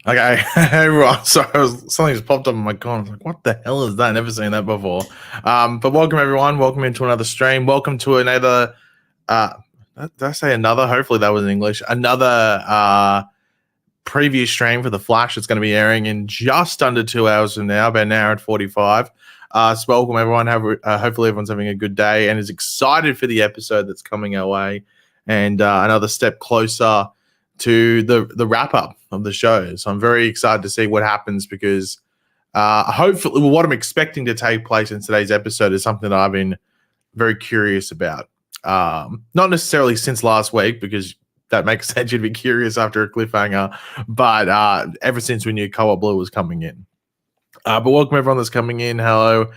Okay, everyone. Sorry, something just popped up on my phone. I was like, "What the hell is that? Never seen that before." But welcome everyone. Welcome into another stream. Welcome to another. Uh, did I say another? Hopefully that was in English. Another preview stream for the Flash. It's going to be airing in just under 2 hours from now, about an hour and 45. So welcome everyone. Hopefully everyone's having a good day and is excited for the episode that's coming our way, and another step closer to the wrap up of the show. So I'm very excited to see what happens because hopefully what I'm expecting to take place in today's episode is something that I've been very curious about. Not necessarily since last week, because that makes sense. You'd be curious after a cliffhanger, but ever since we knew Cobalt Blue was coming in. But welcome everyone that's coming in. Hello,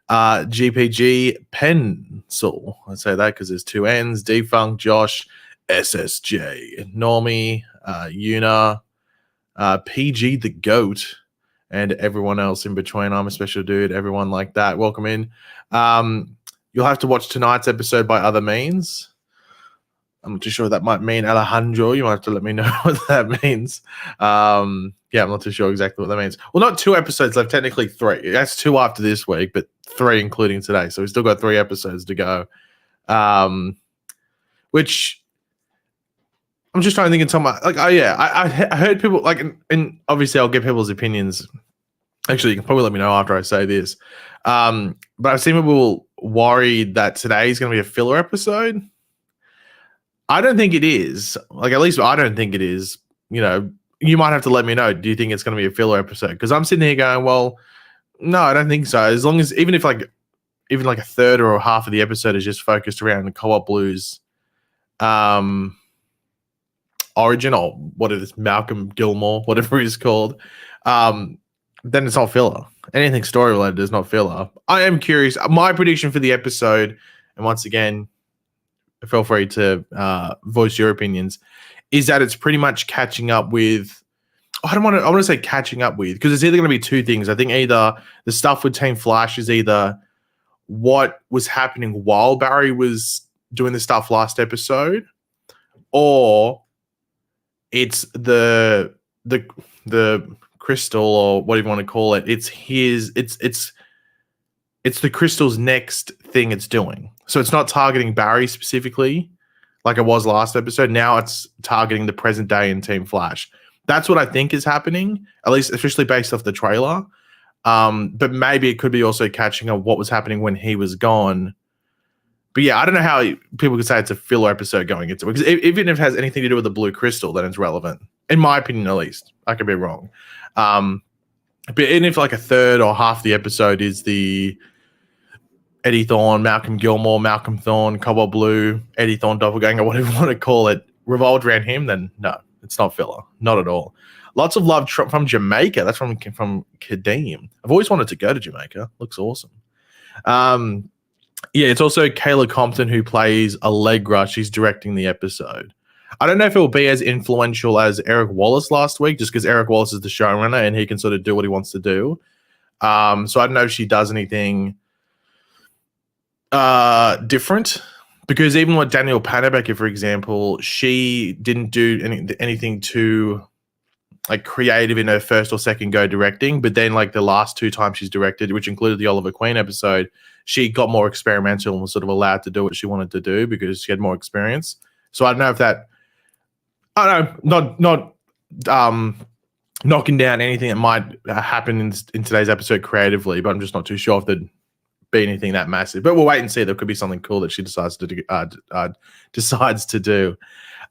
GPG Pencil. I say that because there's two N's. Defunct Josh, SSJ, Normie, Una, PG the Goat, and everyone else in between. I'm a special dude. Everyone like that. Welcome in. You'll have to watch tonight's episode by other means. I'm not too sure what that might mean. Alejandro, you might have to let me know what that means. Yeah, I'm not too sure exactly what that means. Well, not 2 episodes left, technically 3. That's 2 after this week, but 3 including today. So we've still got 3 episodes to go. Which I'm just trying to think of something like, oh yeah, I heard people like, and obviously I'll get people's opinions. Actually, you can probably let me know after I say this. But I've seen people worried that today is going to be a filler episode. I don't think it is. Like, at least I don't think it is. You know, you might have to let me know. Do you think it's going to be a filler episode? Because I'm sitting here going, well, no, I don't think so. As long as even like a third or half of the episode is just focused around the Co-op Blues origin, or what it is, Malcolm Gilmore, whatever he's called, then it's not filler. Anything story related is not filler. I am curious. My prediction for the episode, and once again, feel free to voice your opinions, is that it's pretty much catching up with. I want to say catching up with, because it's either going to be 2 things. I think either the stuff with Team Flash is either what was happening while Barry was doing the stuff last episode, or it's the crystal, or whatever you want to call it. It's the crystal's next thing it's doing. So it's not targeting Barry specifically like it was last episode. Now it's targeting the present day in Team Flash. That's what I think is happening, at least officially based off the trailer. But maybe it could be also catching up what was happening when he was gone. But yeah, I don't know how people could say it's a filler episode going into it, because even if it has anything to do with the blue crystal, then it's relevant, in my opinion, at least. I could be wrong. But even if like a third or half the episode is the Eddie Thorne, Malcolm Gilmore, Malcolm Thorne, Cobalt Blue, Eddie Thorne doppelganger, whatever you want to call it, revolved around him, then no, it's not filler. Not at all. Lots of love from Jamaica. That's from Kadeem. I've always wanted to go to Jamaica. Looks awesome. Yeah, it's also Kayla Compton who plays Allegra. She's directing the episode. I don't know if it will be as influential as Eric Wallace last week, just because Eric Wallace is the showrunner and he can sort of do what he wants to do. So I don't know if she does anything different, because even with Danielle Panabaker, for example, she didn't do anything too like creative in her first or second go directing, but then like the last 2 times she's directed, which included the Oliver Queen episode, she got more experimental and was sort of allowed to do what she wanted to do because she had more experience. So I don't know if that, I don't know, not knocking down anything that might happen in today's episode creatively, but I'm just not too sure if there'd be anything that massive. But we'll wait and see. There could be something cool that she decides to do.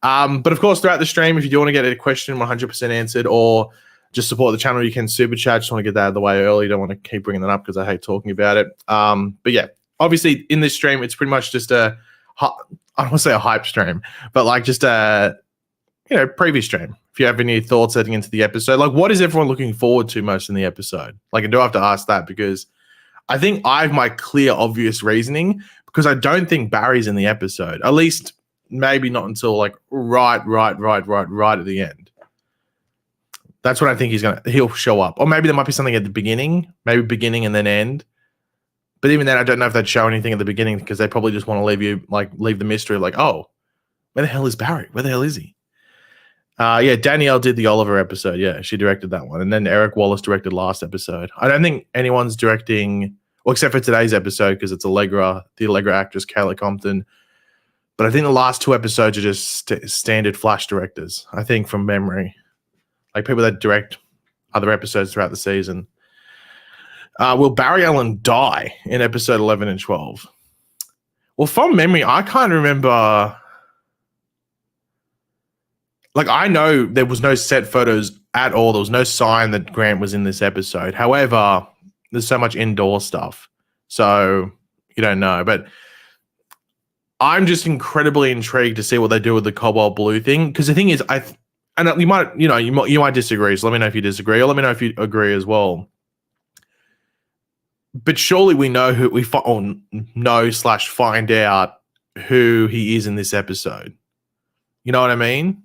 But of course, throughout the stream, if you do want to get a question 100% answered or just support the channel, you can super chat. Just want to get that out of the way early. Don't want to keep bringing that up because I hate talking about it. But yeah, obviously in this stream, it's pretty much just I don't want to say a hype stream, but like just a preview stream. If you have any thoughts heading into the episode, like what is everyone looking forward to most in the episode? Like, I do have to ask that because I think I have my clear, obvious reasoning, because I don't think Barry's in the episode. At least maybe not until like right at the end. That's when I think he'll show up. Or maybe there might be something at the beginning, maybe beginning and then end. But even then, I don't know if they'd show anything at the beginning, because they probably just want to leave the mystery of like, oh, where the hell is Barry? Where the hell is he? Yeah, Danielle did the Oliver episode. Yeah, she directed that one. And then Eric Wallace directed last episode. I don't think anyone's directing, well, except for today's episode, because it's the Allegra actress, Kayla Compton. But I think the last 2 episodes are just standard Flash directors, I think, from memory. Like people that direct other episodes throughout the season. Will Barry Allen die in episode 11 and 12? Well, from memory, I can't remember. Like, I know there was no set photos at all. There was no sign that Grant was in this episode. However, there's so much indoor stuff. So you don't know. But I'm just incredibly intrigued to see what they do with the Cobalt Blue thing. Because the thing is, you might disagree. So let me know if you disagree, or let me know if you agree as well. But surely we know who we find out who he is in this episode. You know what I mean?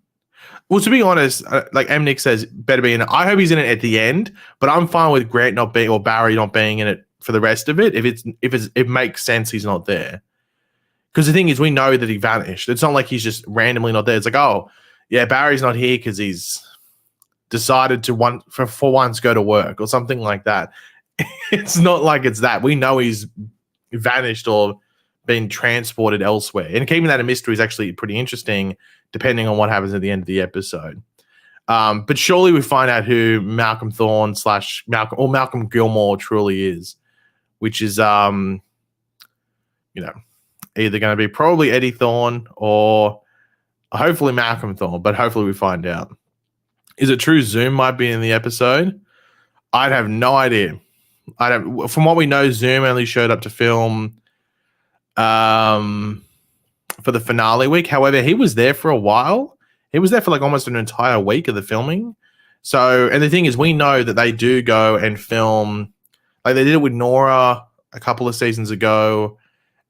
Well, to be honest, like M. Nick says, better be in it. I hope he's in it at the end, but I'm fine with Grant not being, or Barry not being in it for the rest of it. If it makes sense, he's not there. Because the thing is, we know that he vanished. It's not like he's just randomly not there. It's like, oh, yeah, Barry's not here because he's decided to for once go to work or something like that. It's not like it's that. We know he's vanished or been transported elsewhere. And keeping that a mystery is actually pretty interesting, depending on what happens at the end of the episode. But surely we find out who Malcolm Thorne / Malcolm Gilmore truly is, which is, either going to be probably Eddie Thorne or hopefully Malcolm Thorne, but hopefully we find out. Is it true Zoom might be in the episode? I'd have no idea. From what we know, Zoom only showed up to film for the finale week. However, he was there for a while. He was there for like almost an entire week of the filming. So, and the thing is, we know that they do go and film, like they did it with Nora a couple of seasons ago,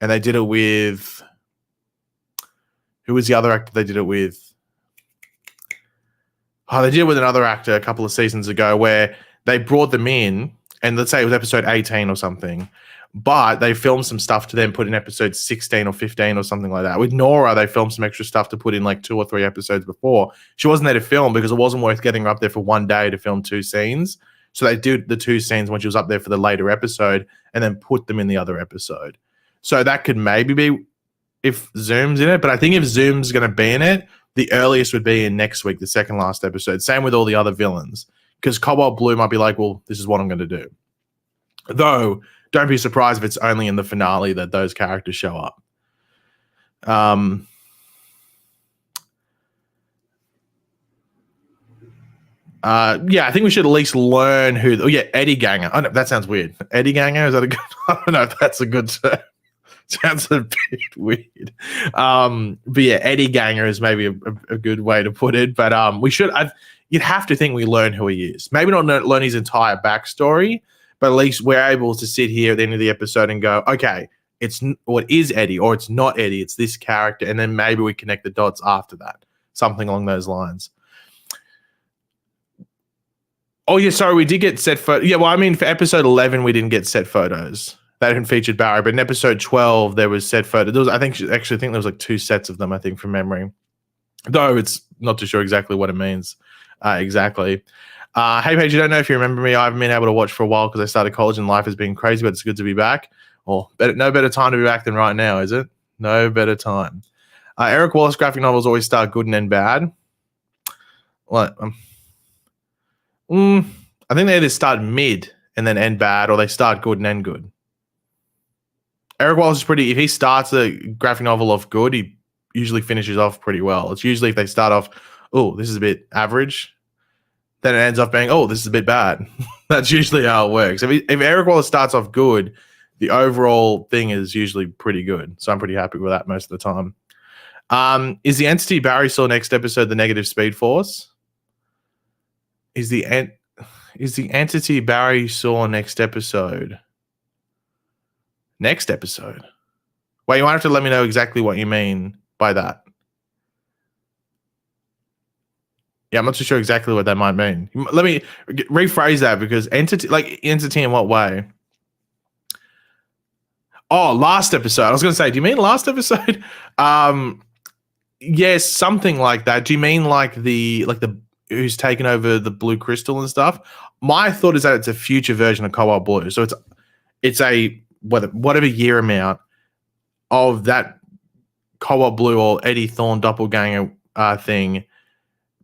and they did it with, who was the other actor they did it with? Oh, they did it with another actor a couple of seasons ago where they brought them in, and let's say it was episode 18 or something, but they filmed some stuff to then put in episode 16 or 15 or something like that. With Nora, they filmed some extra stuff to put in like 2 or 3 episodes before. She wasn't there to film because it wasn't worth getting her up there for one day to film 2 scenes. So they did the 2 scenes when she was up there for the later episode and then put them in the other episode. So that could maybe be if Zoom's in it. But I think if Zoom's going to be in it, the earliest would be in next week, the second last episode. Same with all the other villains. Because Cobalt Blue might be like, well, this is what I'm going to do. Though, don't be surprised if it's only in the finale that those characters show up. Yeah, I think we should at least learn who. Oh, yeah, Eddie Ganger. Oh, no, that sounds weird. Eddie Ganger, is that a good? I don't know if that's a good term. Sounds a bit weird. But yeah, Eddie Ganger is maybe a good way to put it. But we should. You'd have to think we learn who he is. Maybe not learn his entire backstory, but at least we're able to sit here at the end of the episode and go, okay, it is Eddie, or it's not Eddie, it's this character, and then maybe we connect the dots after that. Something along those lines. Oh, yeah, sorry, we did get set photos. Yeah, well, I mean, for episode 11, we didn't get set photos. That didn't feature Barry, but in episode 12, there was set photos. I think there was like 2 sets of them, I think, from memory. Though it's not too sure exactly what it means. Exactly. Hey, Paige, I don't know if you remember me. I haven't been able to watch for a while because I started college and life has been crazy, but it's good to be back. Well, no better time to be back than right now, is it? No better time. Eric Wallace graphic novels always start good and end bad. What? I think they either start mid and then end bad, or they start good and end good. Eric Wallace is if he starts a graphic novel off good, he usually finishes off pretty well. It's usually if they start off, oh, this is a bit average, then it ends up being, oh, this is a bit bad. That's usually how it works. If Eric Wallace starts off good, the overall thing is usually pretty good. So I'm pretty happy with that most of the time. Is the entity Barry saw next episode the negative Speed Force? Is the entity Barry saw next episode? Next episode? Wait, you might have to let me know exactly what you mean by that. Yeah, I'm not too sure exactly what that might mean. Let me rephrase that, because entity in what way? Oh, last episode. I was going to say, do you mean last episode? Yes, something like that. Do you mean like the who's taken over the blue crystal and stuff? My thought is that it's a future version of Cobalt Blue. So it's a whatever year amount of that Cobalt Blue or Eddie Thorne doppelganger thing,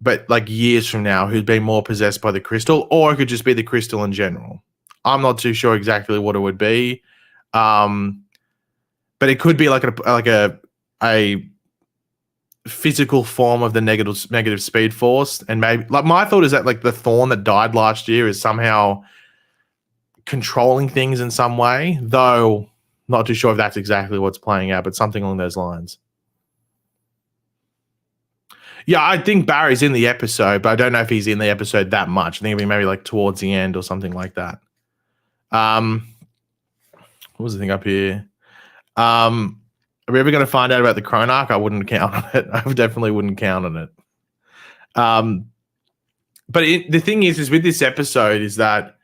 but like years from now, who's been more possessed by the crystal, or it could just be the crystal in general. I'm not too sure exactly what it would be, but it could be like a physical form of the negative speed force, and maybe like my thought is that like the Thorn that died last year is somehow controlling things in some way, though not too sure if that's exactly what's playing out, but something along those lines. Yeah, I think Barry's in the episode, but I don't know if he's in the episode that much. I think it'll be maybe like towards the end or something like that. What was the thing up here? Are we ever going to find out about the Chronarch? I wouldn't count on it. I definitely wouldn't count on it. But the thing is with this episode is that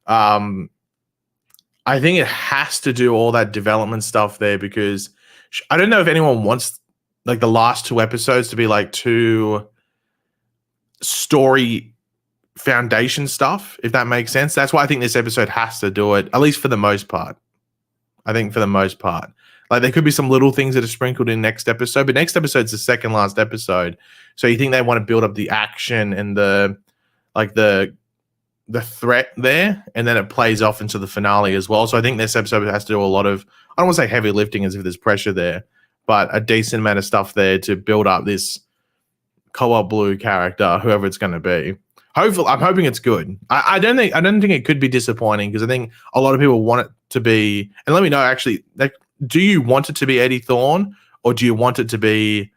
I think it has to do all that development stuff there, because I don't know if anyone wants like the last two episodes to be like two story foundation stuff, if that makes sense. That's why I think this episode has to do it, at least for the most part. I think for the most part. Like there could be some little things that are sprinkled in next episode, but next episode's the second last episode. So you think they want to build up the action and the threat there, and then it plays off into the finale as well. So I think this episode has to do a lot of, I don't want to say heavy lifting as if there's pressure there, but a decent amount of stuff there to build up this Cobalt Blue character, whoever it's going to be. Hopefully, I'm hoping it's good. I don't think it could be disappointing, because I think a lot of people want it to be. And let me know actually, like, do you want it to be Eddie Thorne, or do you want it to be,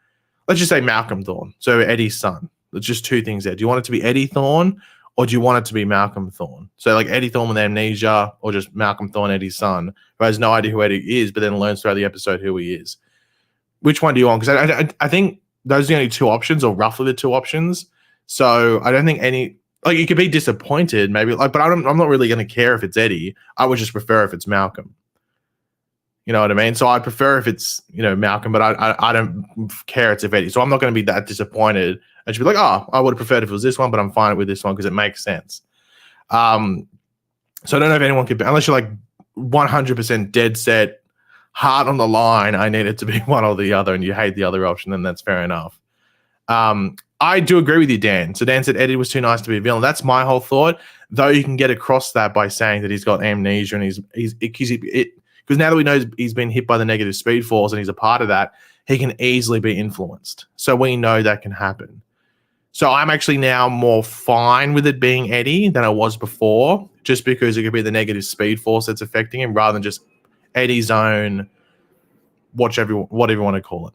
let's just say Malcolm Thorne, so Eddie's son? There's just two things there. Do you want it to be Eddie Thorne, or do you want it to be Malcolm Thorne? So like Eddie Thorne with amnesia, or just Malcolm Thorne, Eddie's son, who has no idea who Eddie is, but then learns throughout the episode who he is. Which one do you want? Because I think those are the only two options, or roughly the two options. So I don't think any, like, you could be disappointed maybe, like, but I'm not really going to care if it's Eddie. I would just prefer if it's Malcolm. You know what I mean? So I'd prefer if it's, Malcolm, but I don't care it's if Eddie. So I'm not going to be that disappointed. I should be like, oh, I would have preferred if it was this one, but I'm fine with this one because it makes sense. So I don't know if anyone could, unless you're like 100% dead set, heart on the line, I need it to be one or the other, and you hate the other option, then that's fair enough. I do agree with you, Dan. So Dan said Eddie was too nice to be a villain. That's my whole thought, though you can get across that by saying that he's got amnesia, and because now that we know he's been hit by the negative speed force and he's a part of that, he can easily be influenced. So we know that can happen. So I'm actually now more fine with it being Eddie than I was before, just because it could be the negative speed force that's affecting him rather than just Eddie's own, whatever you want to call it.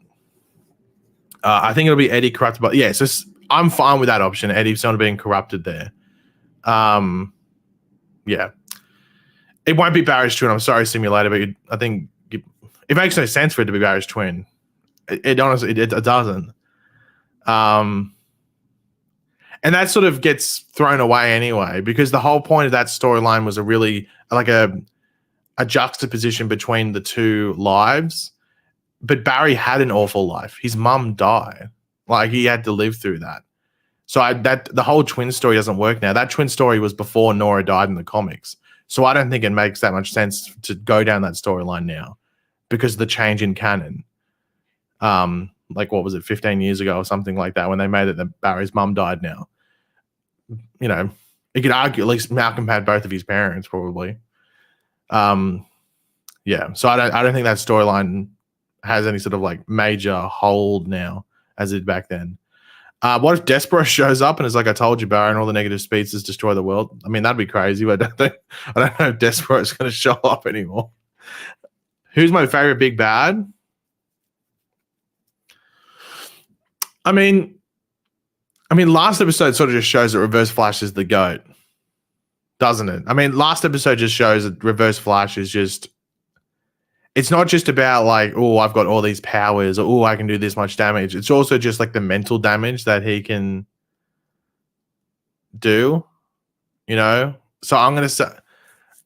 I think it'll be Eddie corrupted, but yeah, so I'm fine with that option. Eddie's not being corrupted there. Yeah. It won't be Barry's twin. I'm sorry, Simulator, but I think it makes no sense for it to be Barry's twin. It honestly, it doesn't. And that sort of gets thrown away anyway, because the whole point of that storyline was a juxtaposition between the two lives. But Barry had an awful life. His mum died. Like, he had to live through that. So the whole twin story doesn't work now. That twin story was before Nora died in the comics. So I don't think it makes that much sense to go down that storyline now, because of the change in canon. Like, what was it, 15 years ago or something like that, when they made it that Barry's mum died now. You could argue at least Malcolm had both of his parents, probably. Yeah. So I don't think that storyline has any sort of like major hold now as it did back then. What if Despero shows up and is like, I told you, Barry, and all the negative speeds destroy the world? I mean, that'd be crazy, but I don't know if Despero is going to show up anymore. Who's my favorite big bad? I mean, last episode sort of just shows that Reverse Flash is the GOAT, doesn't it? I mean, last episode just shows that Reverse Flash is just, it's not just about like, oh, I've got all these powers, or oh, I can do this much damage. It's also just like the mental damage that he can do, So I'm going to say,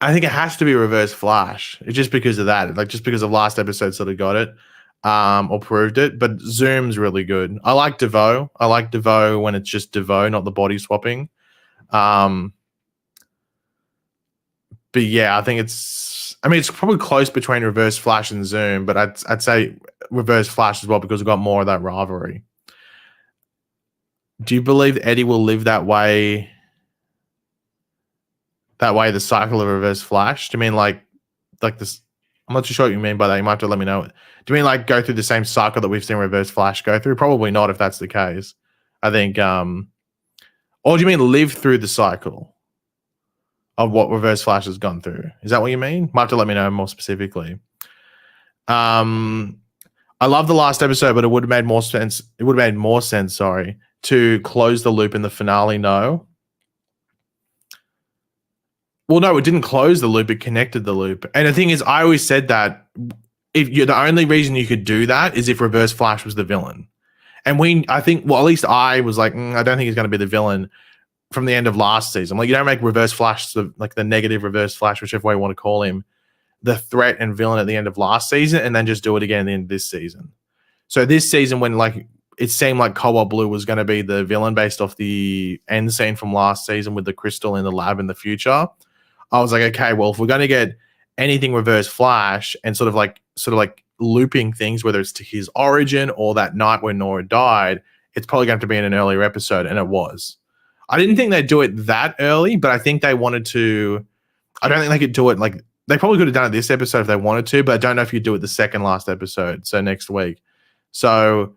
I think it has to be Reverse Flash. It's just because of that. Like, just because of last episode sort of got it. or proved it, but Zoom's really good. I like Devo. I like Devo when it's just Devo, not the body swapping. But yeah, I think it's probably close between Reverse Flash and Zoom, but I'd say Reverse Flash as well because we've got more of that rivalry. Do you believe Eddie will live that way? That way, the cycle of Reverse Flash? Do you mean like this? I'm not too sure what you mean by that. You might have to let me know. Do you mean like go through the same cycle that we've seen Reverse Flash go through? Probably not if that's the case. I think, or do you mean live through the cycle of what Reverse Flash has gone through? Is that what you mean? Might have to let me know more specifically. I love the last episode, but it would have made more sense. It would have made more sense, sorry, to close the loop in the finale. No. Well, no, it didn't close the loop. It connected the loop. And the thing is, I always said that if you're the only reason you could do that is if Reverse Flash was the villain. And I think, well, at least I was like, I don't think he's going to be the villain from the end of last season. Like, you don't make Reverse Flash, the negative Reverse Flash, whichever way you want to call him, the threat and villain at the end of last season, and then just do it again at the end of this season. So this season, when like it seemed like Cobalt Blue was going to be the villain based off the end scene from last season with the crystal in the lab in the future, I was like, okay, well, if we're going to get anything Reverse Flash and sort of like looping things, whether it's to his origin or that night when Nora died, it's probably going to be in an earlier episode, and it was. I didn't think they'd do it that early, but I think they wanted to. I don't think they could do it like they probably could have done it this episode if they wanted to, but I don't know if you do it the second last episode, so next week. So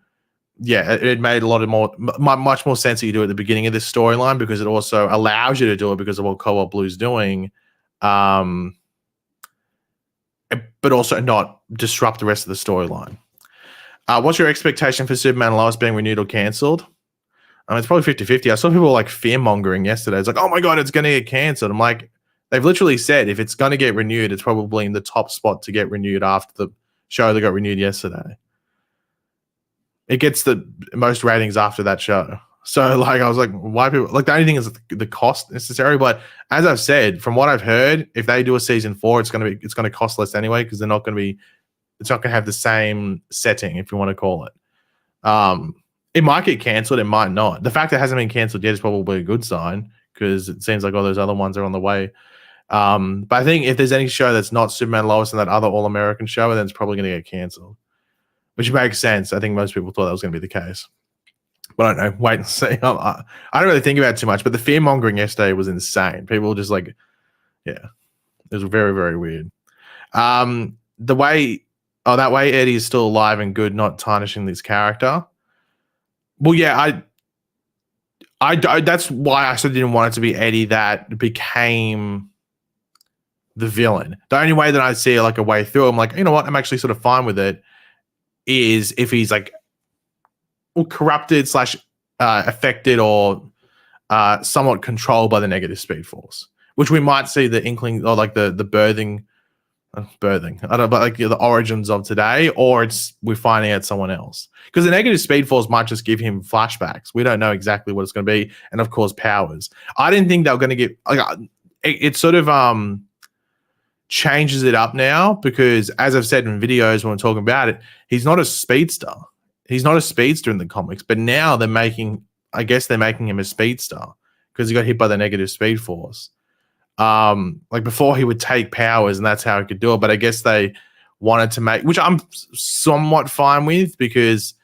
yeah, it made much more sense that you do it at the beginning of this storyline because it also allows you to do it because of what Cobalt Blue's doing, but also not disrupt the rest of the storyline. What's your expectation for Superman and Lois being renewed or cancelled? It's probably 50-50. I saw people like fear-mongering yesterday. It's like, oh my God, it's going to get cancelled. I'm like, they've literally said if it's going to get renewed, it's probably in the top spot to get renewed after the show that got renewed yesterday. It gets the most ratings after that show. So like, I was like, why people like the only thing is the cost necessary. But as I've said, from what I've heard, if they do a season 4, it's going to cost less anyway because it's not going to have the same setting, if you want to call it. It might get cancelled. It might not. The fact that it hasn't been cancelled yet is probably a good sign because it seems like all those other ones are on the way. But I think if there's any show that's not Superman Lois and that other All-American show, then it's probably going to get cancelled, which makes sense. I think most people thought that was going to be the case. But I don't know. Wait and see. I don't really think about it too much, but the fear-mongering yesterday was insane. People were just like, yeah, it was very, very weird. That way Eddie is still alive and good, not tarnishing this character. Well, yeah, I that's why I sort of didn't want it to be Eddie that became the villain. The only way that I see like a way through, I'm like, you know what, I'm actually sort of fine with it, is if he's like corrupted / affected or somewhat controlled by the negative speed force, which we might see the inkling or like the birthing. I don't know, but like the origins of today, or we're finding out someone else because the negative speed force might just give him flashbacks. We don't know exactly what it's going to be, and of course powers. I didn't think they were going to get like it sort of changes it up now because, as I've said in videos when we're talking about it, he's not a speedster. He's not a speedster in the comics, but now they're making him a speedster because he got hit by the negative speed force. Like before he would take powers and that's how he could do it. But I guess they wanted to make, which I'm somewhat fine with because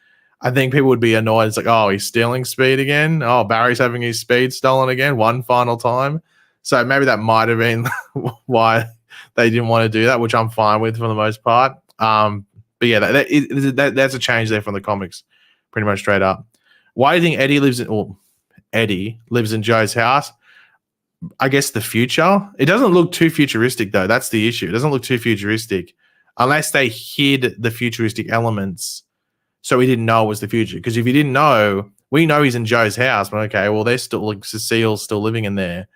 I think people would be annoyed. It's like, oh, he's stealing speed again. Oh, Barry's having his speed stolen again, one final time. So maybe that might have been why they didn't want to do that, which I'm fine with for the most part. But yeah, that's a change there from the comics, pretty much straight up. Why do you think Eddie lives in Joe's house? I guess the future. It doesn't look too futuristic though. That's the issue. It doesn't look too futuristic unless they hid the futuristic elements so we didn't know it was the future. Because if you didn't know, we know he's in Joe's house, but okay, well, they're still like Cecile's still living in there.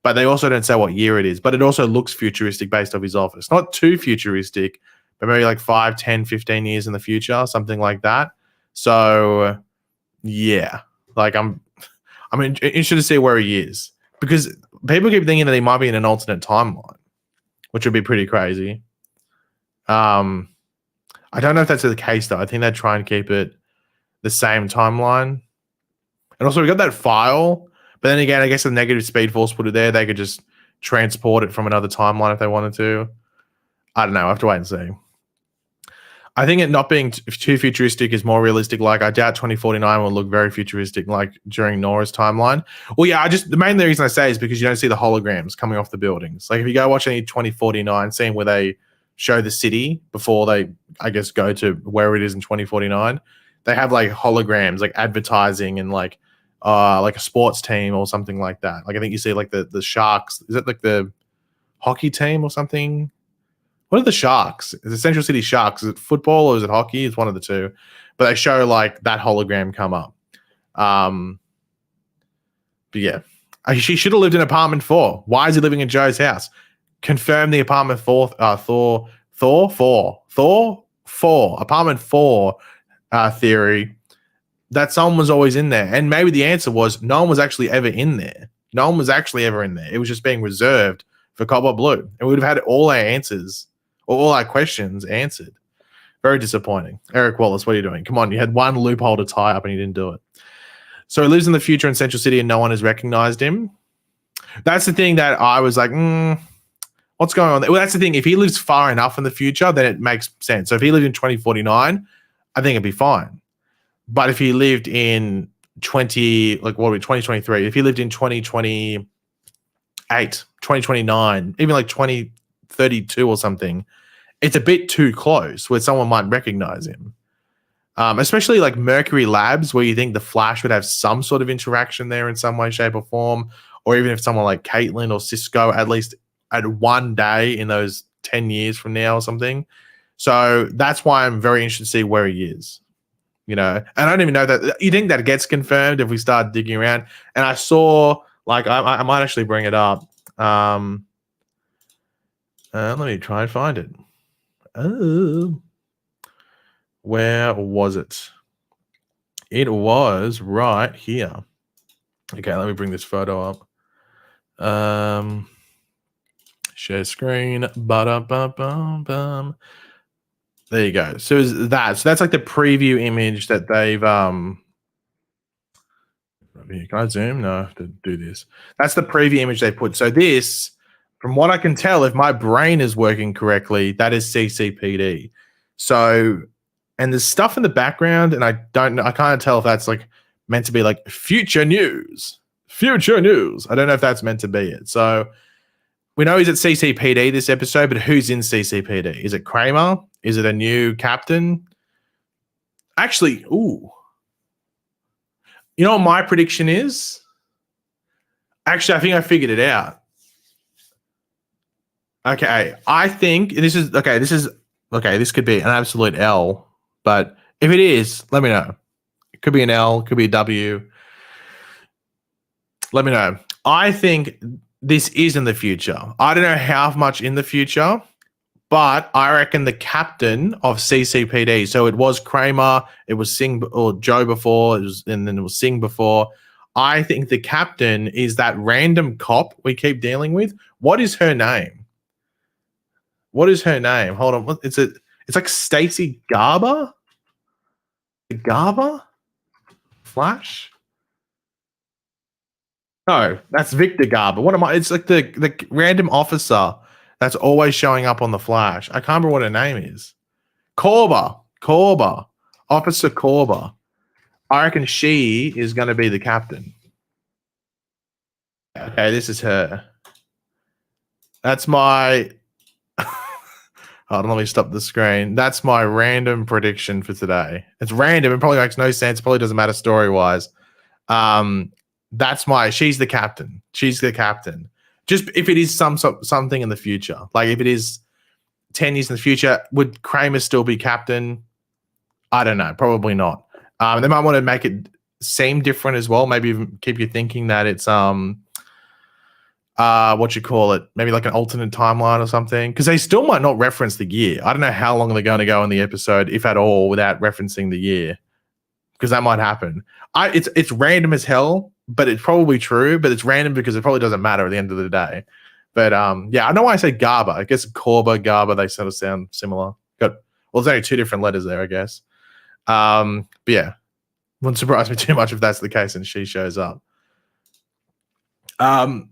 But they also don't say what year it is. But it also looks futuristic based off his office. Not too futuristic, but maybe like 5, 10, 15 years in the future, something like that. So yeah, like I'm interested to see where he is. Because people keep thinking that he might be in an alternate timeline, which would be pretty crazy. I I don't know if that's the case though. I think they try and keep it the same timeline. And also we got that file, but then again, I guess the negative Speed Force put it there. They could just transport it from another timeline if they wanted to. I don't know. I have to wait and see. I think it not being too futuristic is more realistic. Like, I doubt 2049 will look very futuristic, like during Nora's timeline. Well, yeah, the main reason I say is because you don't see the holograms coming off the buildings. Like, if you go watch any 2049 scene where they show the city before they, I guess, go to where it is in 2049, they have like holograms, like advertising and like a sports team or something like that. Like, I think you see like the Sharks. Is it like the hockey team or something? What are the Sharks? Is it Central City Sharks? Is it football or is it hockey? It's one of the two. But they show like that hologram come up. But yeah, she should have lived in apartment 4. Why is he living in Joe's house? Confirm the apartment 4. Apartment 4 theory that someone was always in there, and maybe the answer was no one was actually ever in there. No one was actually ever in there. It was just being reserved for Cobalt Blue, and we would have had all our answers. All our questions answered. Very disappointing. Eric Wallace, what are you doing? Come on, you had one loophole to tie up and you didn't do it. So he lives in the future in Central City and no one has recognized him. That's the thing that I was like, what's going on there? Well, that's the thing. If he lives far enough in the future, then it makes sense. So if he lived in 2049, I think it'd be fine. But if he lived in 2023, if he lived in 2028, 2029, even like 2032 or something, it's a bit too close where someone might recognize him. Especially like Mercury Labs, where you think the Flash would have some sort of interaction there in some way, shape, or form, or even if someone like Caitlin or Cisco, at least at one day in those 10 years from now or something. So that's why I'm very interested to see where he is. You know, and I don't even know that. You think that gets confirmed if we start digging around? And I saw, like, I might actually bring it up. Let me try and find it. Oh, where was it? It was right here. Okay, let me bring this photo up. Share screen. Ba-da-ba-bum-bum. There you go. So is that. So that's like the preview image that they've Can I zoom? No, I have to do this. That's the preview image they put. So this, from what I can tell, if my brain is working correctly, that is CCPD. So, and there's stuff in the background, and I can't tell if that's like meant to be like future news. Future news. I don't know if that's meant to be it. So we know he's at CCPD this episode, but who's in CCPD? Is it Kramer? Is it a new captain? Actually, ooh. You know what my prediction is? Actually, I think I figured it out. Okay, I think this could be an absolute L, but if it is, let me know. It could be an L, it could be a W. Let me know. I think this is in the future. I don't know how much in the future, but I reckon the captain of CCPD. So it was Kramer, it was Singh or Joe before, and then it was Singh before. I think the captain is that random cop we keep dealing with. What is her name? What is her name? Hold on. It's like Stacey Garber? Garber? Flash? No, that's Victor Garber. What am I? It's like the random officer that's always showing up on the Flash. I can't remember what her name is. Corber. Officer Corber. I reckon she is going to be the captain. Okay, this is her. That's my... Hold on, let me stop the screen. That's my random prediction for today. It's random. It probably makes no sense. Probably doesn't matter story-wise. She's the captain. She's the captain. Just if it is something in the future, like if it is 10 years in the future, would Kramer still be captain? I don't know. Probably not. They might want to make it seem different as well. Maybe even keep you thinking that it's what you call it, maybe like an alternate timeline or something, because they still might not reference the year. I don't know how long they're going to go in the episode, if at all, without referencing the year, because that might happen. It's random as hell, but it's probably true. But it's random because it probably doesn't matter at the end of the day. But yeah, I know why I say Garber. I guess Corber, Garber, they sort of sound similar. Got Well, there's only 2 different letters there, I guess. But yeah, wouldn't surprise me too much if that's the case and she shows up. What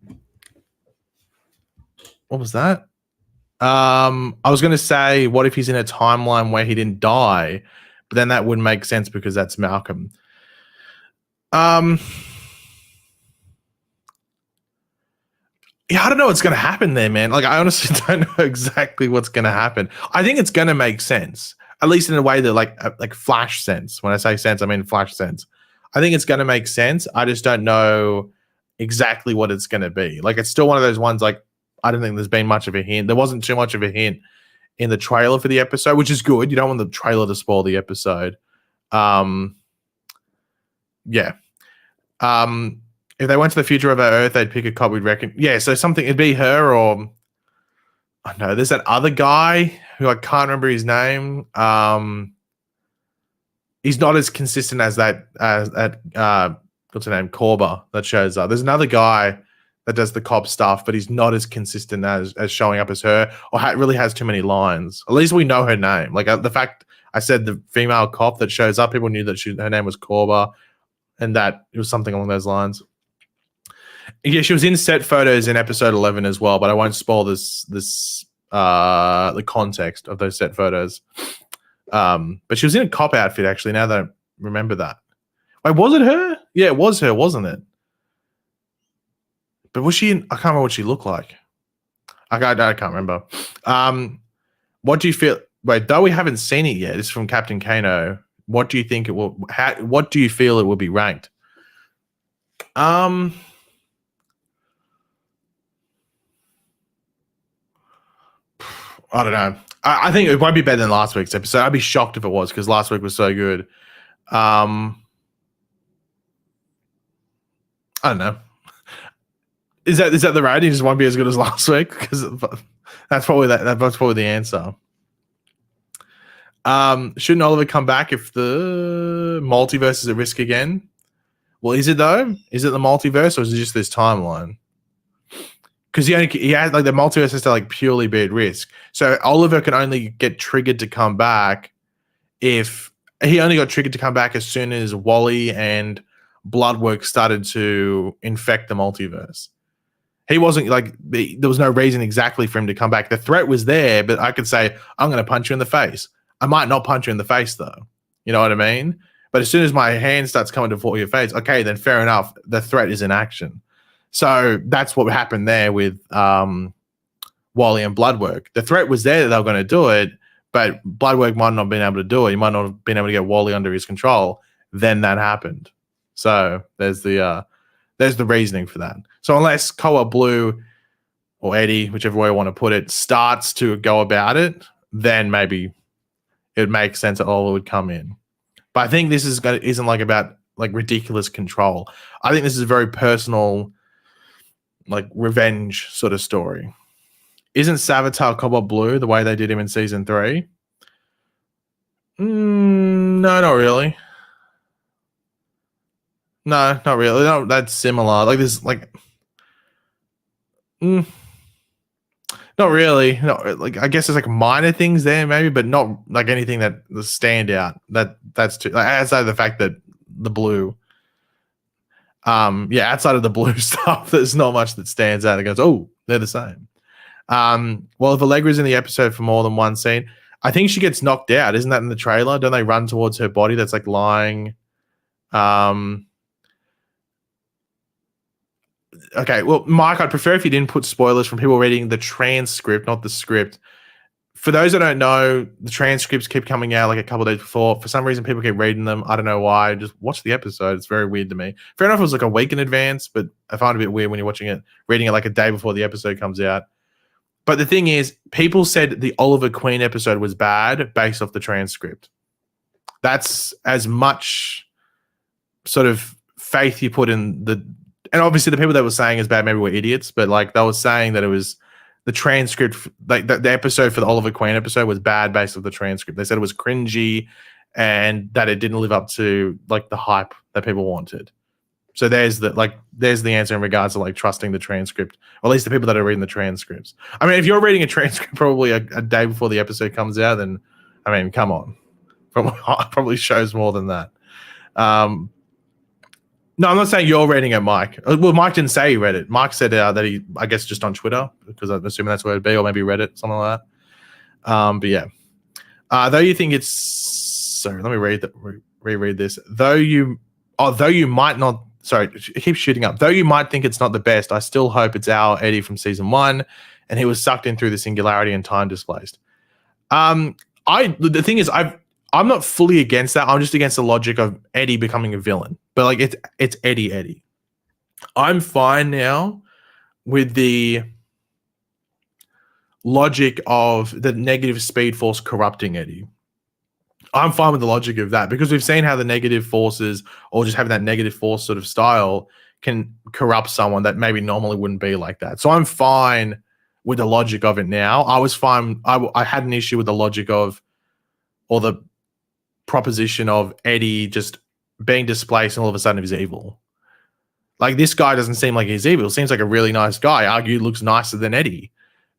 was that? I was going to say, what if he's in a timeline where he didn't die? But then that wouldn't make sense because that's Malcolm. Yeah, I don't know what's going to happen there, man. Like, I honestly don't know exactly what's going to happen. I think it's going to make sense, at least in a way that like Flash sense. When I say sense, I mean Flash sense. I think it's going to make sense. I just don't know exactly what it's going to be. Like, it's still one of those ones, like, I don't think there's been much of a hint. There wasn't too much of a hint in the trailer for the episode, which is good. You don't want the trailer to spoil the episode. Yeah. If they went to the future of our Earth, they'd pick a cop, we'd reckon. Yeah, so something, it'd be her or, I don't know, there's that other guy who I can't remember his name. He's not as consistent as that, what's her name, Corba, that shows up. There's another guy that does the cop stuff, but he's not as consistent as showing up as her, or really has too many lines. At least we know her name. Like, the fact I said the female cop that shows up, people knew that her name was Corba, and that it was something along those lines. Yeah, she was in set photos in episode 11 as well, but I won't spoil the context of those set photos. But she was in a cop outfit, actually, now that I remember that. Wait, was it her? Yeah, it was her, wasn't it? But was she in? I can't remember what she looked like. I can't remember. What do you feel? Wait, though we haven't seen it yet, this is from Captain Kano. What do you think it will? What do you feel it will be ranked? I don't know. I think it won't be better than last week's episode. I'd be shocked if it was, because last week was so good. I don't know. Is that the rating? Just won't be as good as last week? Because that's probably the answer. Shouldn't Oliver come back if the multiverse is at risk again? Well, is it though? Is it the multiverse, or is it just this timeline? Because he had, like, the multiverse has to, like, purely be at risk. So Oliver can only get triggered to come back if he only got triggered to come back as soon as Wally and Bloodwork started to infect the multiverse. He wasn't, like, there was no reason exactly for him to come back. The threat was there, but I could say, I'm going to punch you in the face. I might not punch you in the face, though. You know what I mean? But as soon as my hand starts coming to your face, okay, then fair enough. The threat is in action. So that's what happened there with Wally and Bloodwork. The threat was there that they were going to do it, but Bloodwork might not have been able to do it. He might not have been able to get Wally under his control. Then that happened. So there's the reasoning for that. So unless Cobalt Blue or Eddie, whichever way you want to put it, starts to go about it, then maybe it makes sense that Oliver would come in. But I think this isn't like about, like, ridiculous control. I think this is a very personal, like, revenge sort of story. Isn't Savitar Cobalt Blue the way they did him in season 3? No, not really. No, not really. No, that's similar. Like, this, like, not really. No, like, I guess there's, like, minor things there maybe, but not like anything that stand out. That's too, like, outside of the fact that the blue. Outside of the blue stuff, there's not much that stands out. It goes, oh, they're the same. Well, if Allegra's in the episode for more than one scene, I think she gets knocked out. Isn't that in the trailer? Don't they run towards her body that's, like, lying? Okay, well, Mike, I'd prefer if you didn't put spoilers from people reading the transcript, not the script. For those that don't know, the transcripts keep coming out like a couple of days before. For some reason, people keep reading them. I don't know why. Just watch the episode. It's very weird to me. Fair enough, it was like a week in advance, but I find it a bit weird when you're reading it like a day before the episode comes out. But the thing is, people said the Oliver Queen episode was bad based off the transcript. That's as much sort of faith you put in the... And obviously the people that were saying it's bad maybe were idiots, but, like, they were saying that it was... The transcript, like the episode for the Oliver Queen episode was bad based off the transcript. They said it was cringy and that it didn't live up to, like, the hype that people wanted. So there's the answer in regards to, like, trusting the transcript, or at least the people that are reading the transcripts. I mean, if you're reading a transcript probably a day before the episode comes out, then I mean, come on. Probably shows more than that. No, I'm not saying you're reading it, Mike. Well, Mike didn't say he read it. Mike said that he, I guess, just on Twitter, because I'm assuming that's where it'd be, or maybe Reddit, something like that. But yeah. Though you think it's... Sorry, let me reread this. Though you might not... Sorry, it keeps shooting up. Though you might think it's not the best, I still hope it's our Eddie from season 1, and he was sucked in through the singularity and time displaced. The thing is, I'm not fully against that. I'm just against the logic of Eddie becoming a villain. But like it's Eddie. I'm fine now with the logic of the negative speed force corrupting Eddie. I'm fine with the logic of that, because we've seen how the negative forces, or just having that negative force sort of style, can corrupt someone that maybe normally wouldn't be like that. So I'm fine with the logic of it now. I was fine. I had an issue with the logic of, or the proposition of Eddie just being displaced and all of a sudden he's evil. Like, this guy doesn't seem like he's evil. Seems like a really nice guy. Arguably looks nicer than Eddie.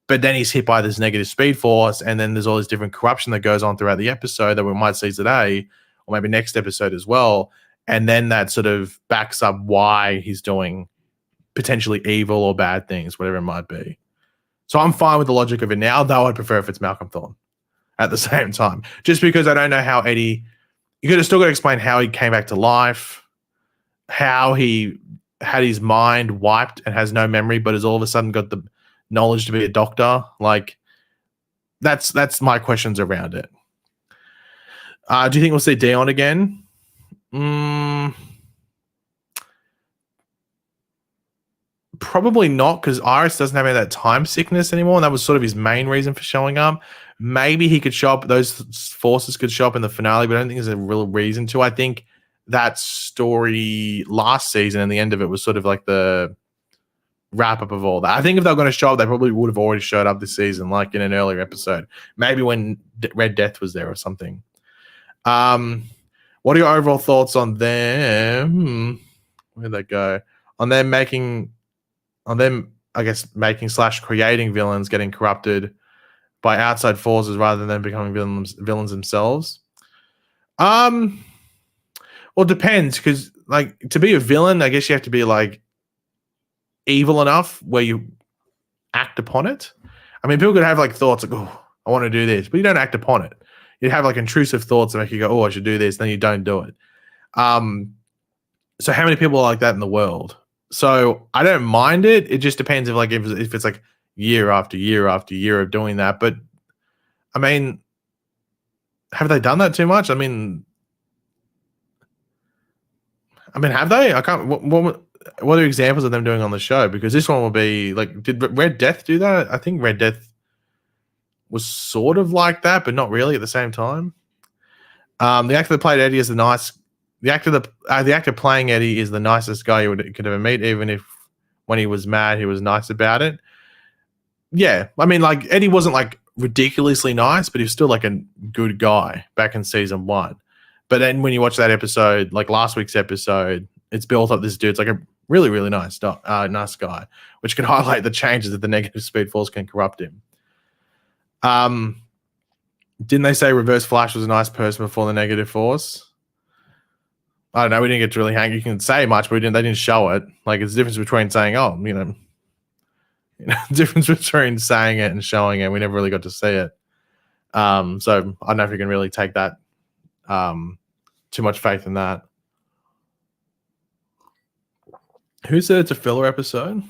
But then he's hit by this negative speed force, and then there's all this different corruption that goes on throughout the episode that we might see today, or maybe next episode as well. And then that sort of backs up why he's doing potentially evil or bad things, whatever it might be. So I'm fine with the logic of it now, though I'd prefer if it's Malcolm Thorne at the same time. Just because I don't know how Eddie... You could have still got to explain how he came back to life, how he had his mind wiped and has no memory, but has all of a sudden got the knowledge to be a doctor. Like, that's my questions around it. Do you think we'll see Dion again? Probably not, because Iris doesn't have any of that time sickness anymore, and that was sort of his main reason for showing up. Maybe he could show up, those forces could show up in the finale, but I don't think there's a real reason to. I think that story last season and the end of it was sort of like the wrap up of all that. I think if they were going to show up, they probably would have already showed up this season, like in an earlier episode, maybe when Red Death was there or something. What are your overall thoughts on them? Where'd they go? On them making / creating villains getting corrupted by outside forces rather than becoming villains themselves. Well, it depends, because like, to be a villain, I guess you have to be like evil enough where you act upon it. I mean, people could have like thoughts like, oh, I want to do this, but you don't act upon it. You have like intrusive thoughts that make you go, oh, I should do this, then you don't do it. So how many people are like that in the world? So I don't mind it. It just depends if it's like year after year after year of doing that. But I mean, have they done that too much? I mean, have they? I can't. What are examples of them doing on the show? Because this one will be like, did Red Death do that? I think Red Death was sort of like that, but not really at the same time. The actor that played Eddie is the actor playing Eddie is the nicest guy you could ever meet, even if when he was mad, he was nice about it. Yeah, I mean, like, Eddie wasn't like ridiculously nice, but he was still like a good guy back in season 1. But then when you watch that episode, like last week's episode, it's built up this dude's like a really, really nice guy, which can highlight the changes that the negative speed force can corrupt him. Didn't they say Reverse Flash was a nice person before the negative force? I don't know. We didn't get to really hang. You can say much, but they didn't show it. Like, it's the difference between saying, difference between saying it and showing it. We never really got to see it. So I don't know if you can really take that too much faith in that. Who said it's a filler episode?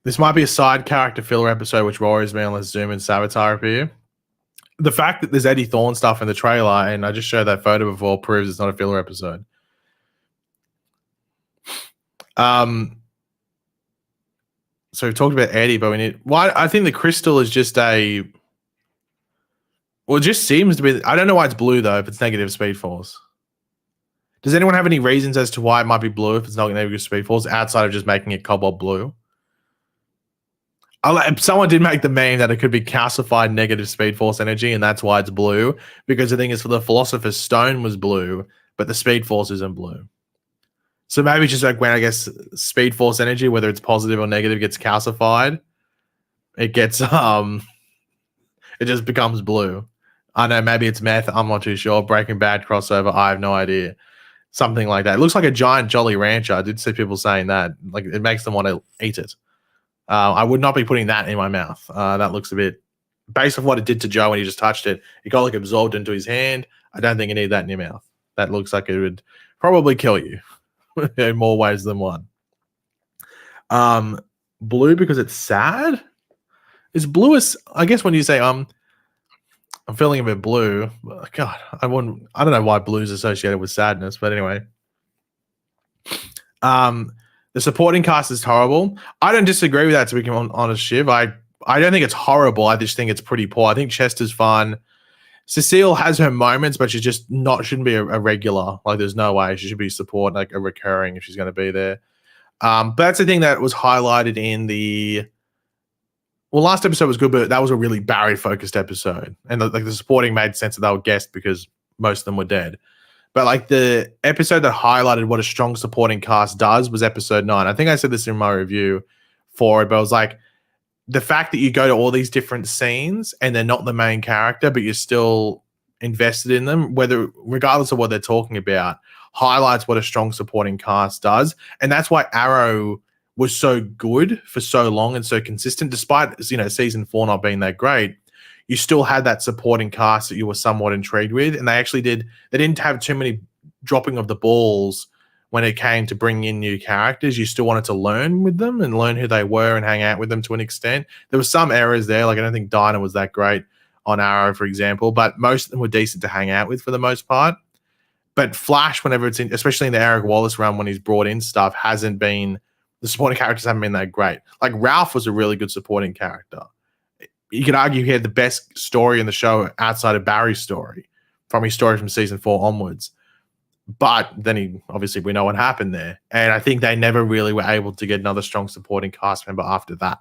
This might be a side character filler episode, which worries me unless Zoom and Savitar appear. The fact that there's Eddie Thorne stuff in the trailer, and I just showed that photo before, proves it's not a filler episode. So we've talked about Eddie, but I think the crystal is just it just seems to be. I don't know why it's blue though. If it's negative speed force, does anyone have any reasons as to why it might be blue if it's not negative speed force outside of just making it cobalt blue? Someone did make the meme that it could be calcified negative speed force energy, and that's why it's blue. Because the thing is, for the Philosopher's Stone was blue, but the speed force isn't blue. So maybe just like when, I guess, speed force energy, whether it's positive or negative, gets calcified, it gets It just becomes blue. I know maybe it's meth. I'm not too sure. Breaking Bad crossover. I have no idea. Something like that. It looks like a giant Jolly Rancher. I did see people saying that. Like it makes them want to eat it. I would not be putting that in my mouth. That looks a bit, based on what it did to Joe when he just touched it. It got like absorbed into his hand. I don't think you need that in your mouth. That looks like it would probably kill you in more ways than one. Blue because it's sad. Is blue as I guess when you say I'm feeling a bit blue. God, I don't know why blue is associated with sadness, but anyway. The supporting cast is horrible. I don't disagree with that, to be honest, Shiv. I don't think it's horrible. I just think it's pretty poor. I think Chester's fun. Cecile has her moments, but she's just shouldn't be a regular. Like, there's no way she should be support, like a recurring if she's going to be there. But that's the thing that was highlighted in the. Well, last episode was good, but that was a really Barry-focused episode, and the supporting made sense that they were guests because most of them were dead. But like the episode that highlighted what a strong supporting cast does was episode 9. I think I said this in my review for it, but it was like the fact that you go to all these different scenes and they're not the main character, but you're still invested in them, regardless of what they're talking about, highlights what a strong supporting cast does. And that's why Arrow was so good for so long and so consistent, despite season 4 not being that great. You still had that supporting cast that you were somewhat intrigued with, and they didn't have too many dropping of the balls when it came to bringing in new characters. You still wanted to learn with them and learn who they were and hang out with them to an extent. There were some errors there, like I don't think Dinah was that great on Arrow, for example, but most of them were decent to hang out with for the most part. But Flash, whenever it's in, especially in the Eric Wallace run when he's brought in stuff, the supporting characters haven't been that great. Like Ralph was a really good supporting character. You could argue he had the best story in the show outside of Barry's story, from his story from season 4 onwards. But then obviously we know what happened there. And I think they never really were able to get another strong supporting cast member after that.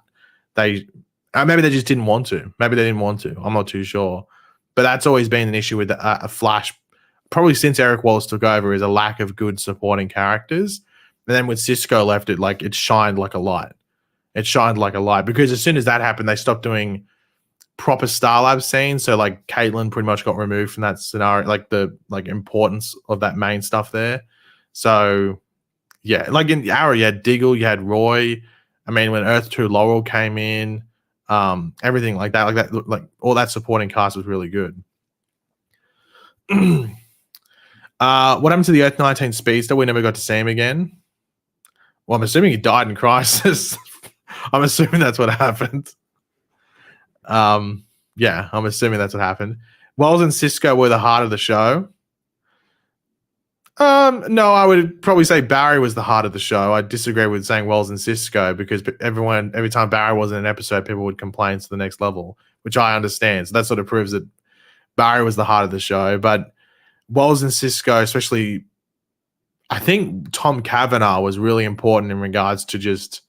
Maybe they just didn't want to. Maybe they didn't want to. I'm not too sure. But that's always been an issue with a Flash, probably since Eric Wallace took over, is a lack of good supporting characters. And then when Cisco left it shined like a light. It shined like a light because as soon as that happened, they stopped doing proper Starlab scenes. So like Caitlin pretty much got removed from that scenario, like the importance of that main stuff there. So yeah, like in Arrow, you had Diggle, you had Roy. I mean, when Earth 2 Laurel came in, everything like that, like all that supporting cast was really good. What happened to the Earth 19 Speedster? We never got to see him again. Well, I'm assuming he died in Crisis. I'm assuming that's what happened. Yeah, I'm assuming that's what happened. Wells and Cisco were the heart of the show. No, I would probably say Barry was the heart of the show. I disagree with saying Wells and Cisco because every time Barry was in an episode, people would complain to the next level, which I understand. So that sort of proves that Barry was the heart of the show. But Wells and Cisco, especially, I think Tom Cavanaugh was really important in regards to just,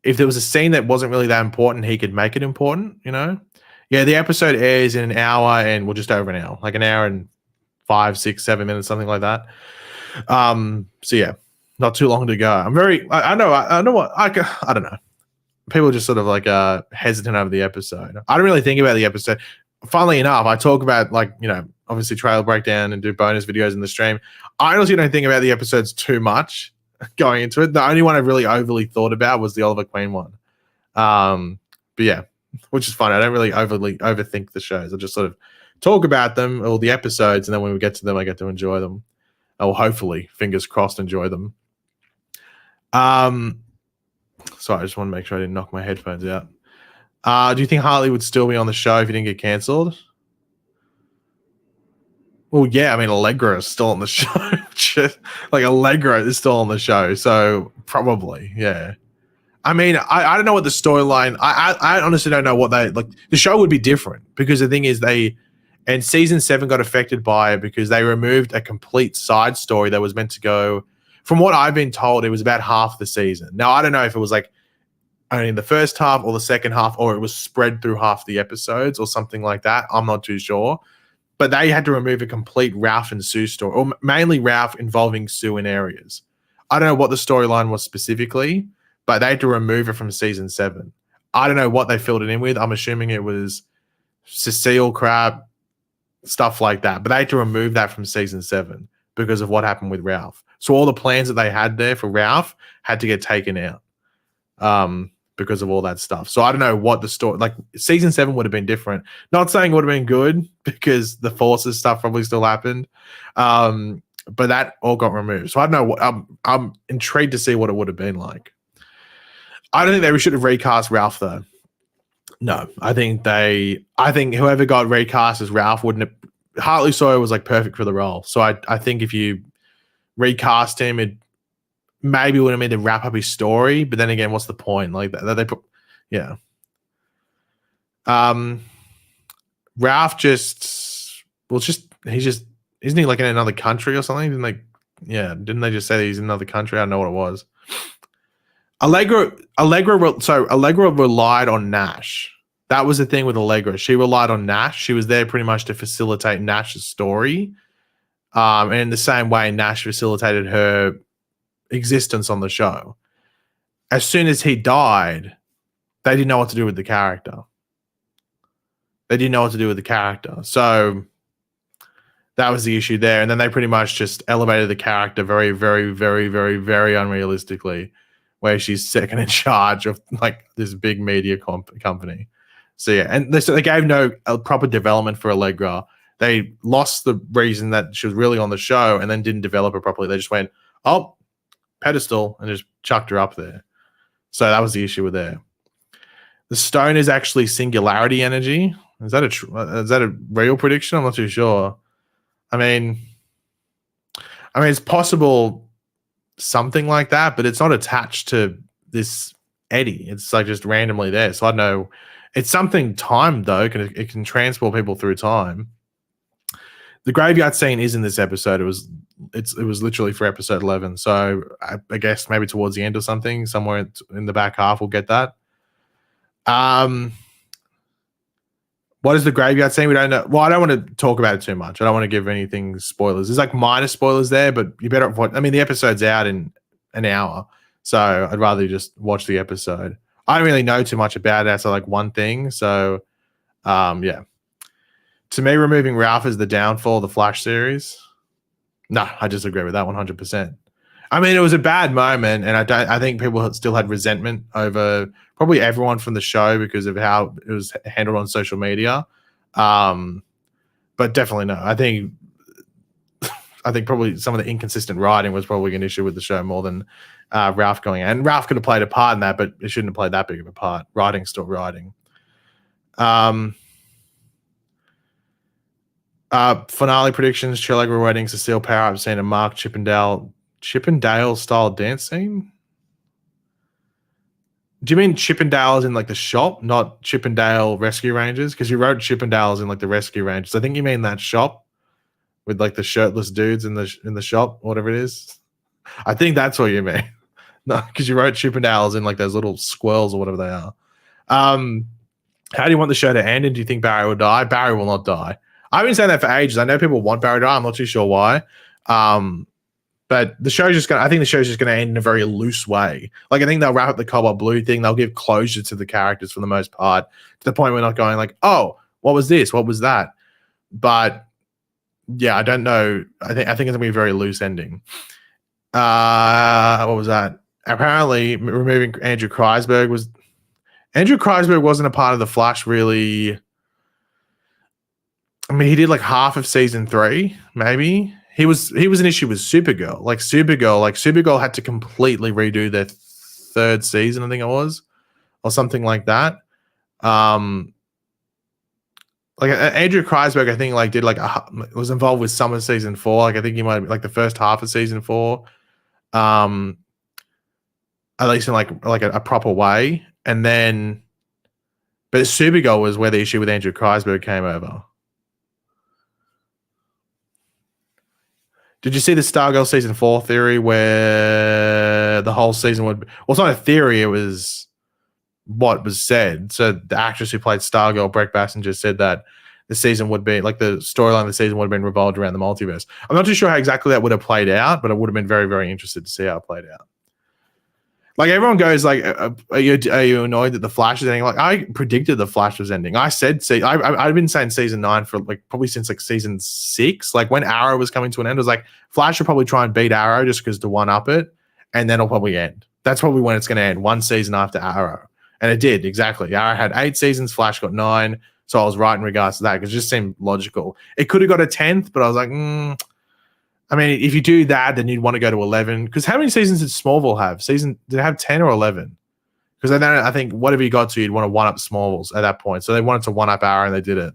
if there was a scene that wasn't really that important, he could make it important, Yeah, the episode airs in an hour and just over an hour, like an hour and 5, 6, 7 minutes, something like that. So yeah, not too long to go. I don't know. People are just sort of like hesitant over the episode. I don't really think about the episode. Funnily enough, I talk about obviously trailer breakdown and do bonus videos in the stream. I honestly don't think about the episodes too much going into it. The only one I really overly thought about was the Oliver Queen one. But yeah, which is fun. I don't really overly overthink the shows. I just sort of talk about them or the episodes, and then when we get to them, I get to enjoy them. I will hopefully, fingers crossed, enjoy them. Sorry, I just want to make sure I didn't knock my headphones out. Do you think Harley would still be on the show if he didn't get cancelled? Well, yeah, I mean, Allegra is still on the show. Allegra is still on the show, so probably, yeah. I mean, I don't know what the storyline. I honestly don't know what the show would be different because the thing is and season 7 got affected by it because they removed a complete side story that was meant to go. From what I've been told, it was about half the season. Now I don't know if it was only the first half or the second half, or it was spread through half the episodes or something like that. I'm not too sure. But they had to remove a complete Ralph and Sue story, or mainly Ralph involving Sue in areas. I don't know what the storyline was specifically, but they had to remove it from season 7. I don't know what they filled it in with. I'm assuming it was Cecile crab, stuff like that. But they had to remove that from season 7 because of what happened with Ralph. So all the plans that they had there for Ralph had to get taken out because of all that stuff. So I don't know what the story, like season 7 would have been different. Not saying it would have been good because the Forces stuff probably still happened. But that all got removed. So I don't know what I'm intrigued to see what it would have been like. I don't think they should have recast Ralph though. No, I think whoever got recast as Ralph wouldn't have. Hartley Sawyer was like perfect for the role. So I think if you recast him, it maybe would have made to wrap up his story. But then again, what's the point? Like that they put, yeah. Ralph isn't he like in another country or something? Didn't they just say that he's in another country? I don't know what it was. Allegra relied on Nash. That was the thing with Allegra. She relied on Nash. She was there pretty much to facilitate Nash's story. And in the same way, Nash facilitated her existence on the show. As soon as he died, they didn't know what to do with the character. So that was the issue there. And then they pretty much just elevated the character very, very, very, very, very unrealistically, where she's second in charge of like this big media company. So yeah, and they gave no proper development for Allegra. They lost the reason that she was really on the show and then didn't develop her properly. They just went, oh, pedestal, and just chucked her up there. So that was the issue with there. The stone is actually singularity energy. Is that a real prediction? I'm not too sure. I mean, it's possible something like that, but it's not attached to this Eddie. It's like just randomly there. So I don't know. It's something timed though. It can transport people through time. The graveyard scene is in this episode. It was literally for episode 11. So I guess maybe towards the end or something, somewhere in the back half, we'll get that. What is the graveyard scene? We don't know. Well, I don't want to talk about it too much. I don't want to give anything spoilers. There's like minor spoilers there, but you better. The episode's out in an hour, so I'd rather just watch the episode. I don't really know too much about it. That's like one thing. So, yeah. To me, removing Ralph is the downfall of the Flash series. No, I disagree with that 100%. I mean, it was a bad moment, and I think people still had resentment over probably everyone from the show because of how it was handled on social media. But definitely no. I think probably some of the inconsistent writing was probably an issue with the show more than Ralph going out. And Ralph could have played a part in that, but it shouldn't have played that big of a part. Writing, still writing. Finale predictions: Allegra wedding, Cecile power up scene, and Mark Chippendale style dance scene. Do you mean Chippendales in like the shop, not Chippendale Rescue Rangers? Because you wrote Chippendales in like the Rescue Rangers. I think you mean that shop with like the shirtless dudes in the shop, whatever it is. I think that's what you mean. No, because you wrote Chippendales in like those little squirrels or whatever they are. How do you want the show to end? And do you think Barry will die? Barry will not die. I've been saying that for ages. I know people want Barry to die. I'm not too sure why. But the show's just I think the show's just gonna end in a very loose way. Like I think they'll wrap up the Cobalt Blue thing. They'll give closure to the characters for the most part, to the point where we're not going like, oh, what was this? What was that? But yeah, I don't know. I think it's gonna be a very loose ending. What was that? Apparently, removing Andrew Kreisberg wasn't a part of the Flash really. I mean, he did like half of season 3, maybe. He was an issue with Supergirl. Supergirl had to completely redo their 3rd season, I think it was, or something like that. Like Andrew Kreisberg, I think like did like was involved with some of season 4. Like I think he might have like the first half of season 4, at least in like a proper way. And then, but Supergirl was where the issue with Andrew Kreisberg came over. Did you see the Stargirl season 4 theory where the whole season would? Well, it's not a theory. It was what was said. So the actress who played Stargirl, Brett Bassinger, said that the season would be like the storyline of the season would have been revolved around the multiverse. I'm not too sure how exactly that would have played out, but I would have been very, very interested to see how it played out. Like everyone goes, like, are you annoyed that the Flash is ending? Like I predicted the Flash was ending. I said, I've been saying season 9 for like probably since like season 6. Like when Arrow was coming to an end, I was like, Flash will probably try and beat Arrow just because to one up it, and then it'll probably end. That's probably when it's going to end. One season after Arrow, and it did exactly. Arrow had 8 seasons, Flash got 9, so I was right in regards to that because it just seemed logical. It could have got a 10th, but I was like, I mean, if you do that, then you'd want to go to 11. Because how many seasons did Smallville have? Did it have 10 or 11? Because then I think whatever you got to, you'd want to one up Smallville's at that point. So they wanted to one up Arrow, and they did it.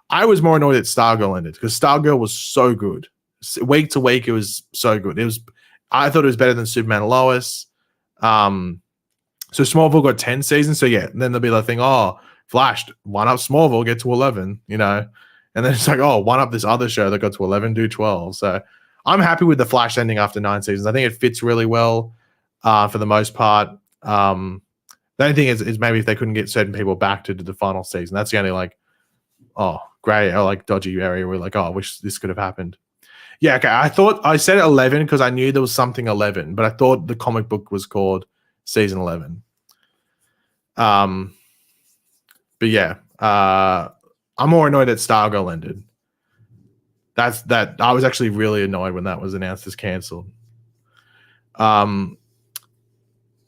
I was more annoyed that Stargirl ended because Stargirl was so good. Week to week, it was so good. I thought it was better than Superman and Lois. So Smallville got 10 seasons. So yeah, then there'll be the thing, oh, Flash, one up Smallville, get to 11, you know? And then it's like, oh, one up this other show that got to 11, do 12. So I'm happy with the Flash ending after 9 seasons. I think it fits really well for the most part. The only thing is maybe if they couldn't get certain people back to do the final season. That's the only like, gray or like dodgy area where like, I wish this could have happened. Yeah, okay. I said 11 because I knew there was something 11, but I thought the comic book was called season 11. But yeah, I'm more annoyed that Stargirl ended. That I was actually really annoyed when that was announced as cancelled. What